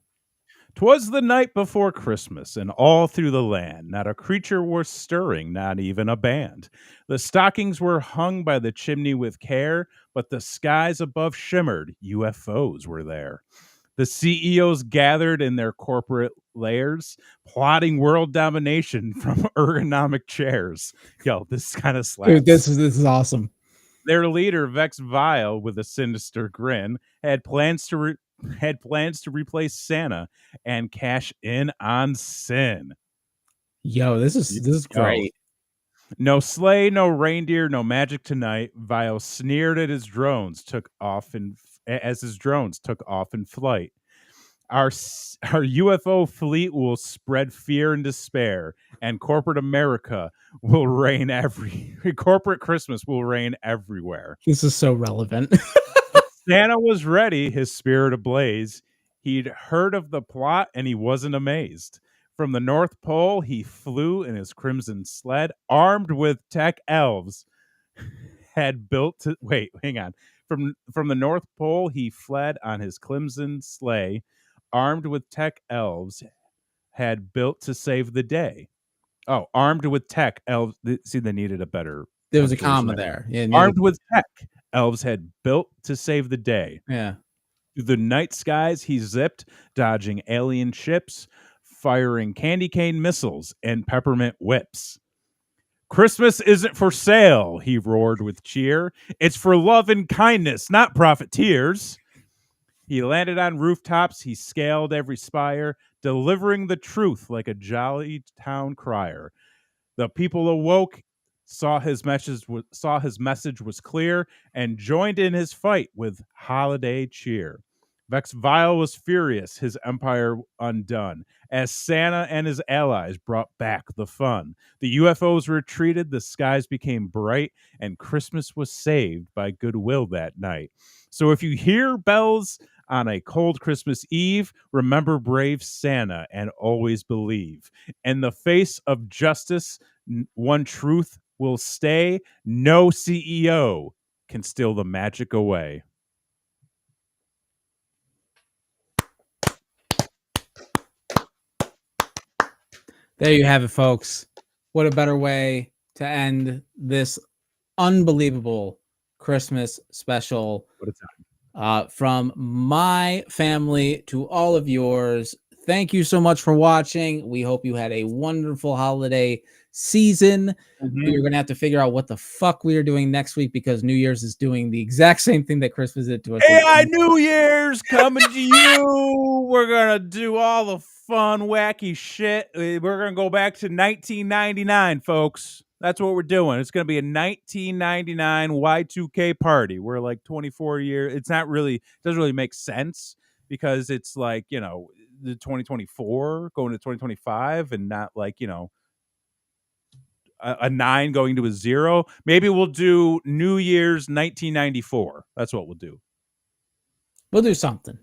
'Twas the night before Christmas, and all through the land not a creature was stirring, not even a band. The stockings were hung by the chimney with care, but the skies above shimmered. UFOs were there. The CEOs gathered in their corporate layers, plotting world domination from ergonomic chairs. Yo, this kind of Dude, slaps. this is awesome. Their leader, Vex Vile, with a sinister grin, had plans to replace Santa and cash in on sin. Yo, this is Yo, great. no sleigh, no reindeer, no magic tonight. Vile sneered at his drones, as his drones took off in flight. Our UFO fleet will spread fear and despair, and corporate America will reign corporate Christmas will reign everywhere. This is so relevant. Santa was ready, his spirit ablaze. He'd heard of the plot and he wasn't amazed. From the North Pole, he flew in his crimson sled, armed with tech elves. Had built to wait, hang on. From the North Pole, he fled on his crimson sleigh, armed with tech elves. Had built to save the day. Oh, armed with tech elves. See, they needed a better There was a punctuation comma there. there. Yeah, Armed with tech, elves had built to save the day. yeah. Through the night skies, he zipped, dodging alien ships, firing candy cane missiles and peppermint whips. Christmas isn't for sale, he roared with cheer. It's for love and kindness, not profiteers. He landed on rooftops, he scaled every spire, delivering the truth like a jolly town crier. The people awoke, saw his message was clear, and joined in his fight with holiday cheer. Vex Vile was furious, his empire undone, as Santa and his allies brought back the fun. The UFOs retreated, the skies became bright, and Christmas was saved by goodwill that night. So if you hear bells on a cold Christmas Eve, remember brave Santa and always believe. In the face of justice, one truth will stay. No CEO can steal the magic away. There you have it, folks. What a better way to end this unbelievable Christmas special. What a time. From my family to all of yours. Thank you so much for watching. We hope you had a wonderful holiday season. We are going to have to figure out what the fuck we are doing next week because New Year's is doing the exact same thing that Christmas did to us. AI New Year's coming to you. We're going to do all the fun, wacky shit. We're going to go back to 1999, folks. That's what we're doing. It's going to be a 1999 Y2K party. We're like 24 years. It's not really, it doesn't really make sense because it's like, you know, the 2024 going to 2025 and not like, you know, a 9 going to a 0. Maybe we'll do New Year's 1994. That's what we'll do. We'll do something.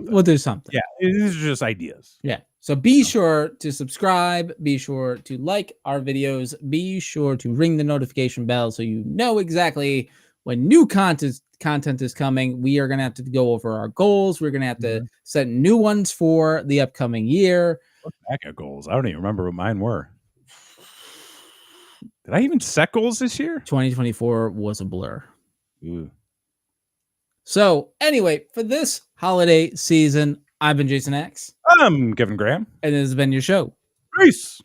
We'll do something. Yeah, these are just ideas. Yeah. So be sure to subscribe. Be sure to like our videos. Be sure to ring the notification bell so you know exactly when new content is coming. We are going to have to go over our goals. We're going to have to set new ones for the upcoming year. Look back at goals. I don't even remember what mine were. Did I even set goals this year? 2024 was a blur. Ooh. So anyway, for this holiday season, I've been Jason X. I'm Kevin Graham. And this has been your show. Peace.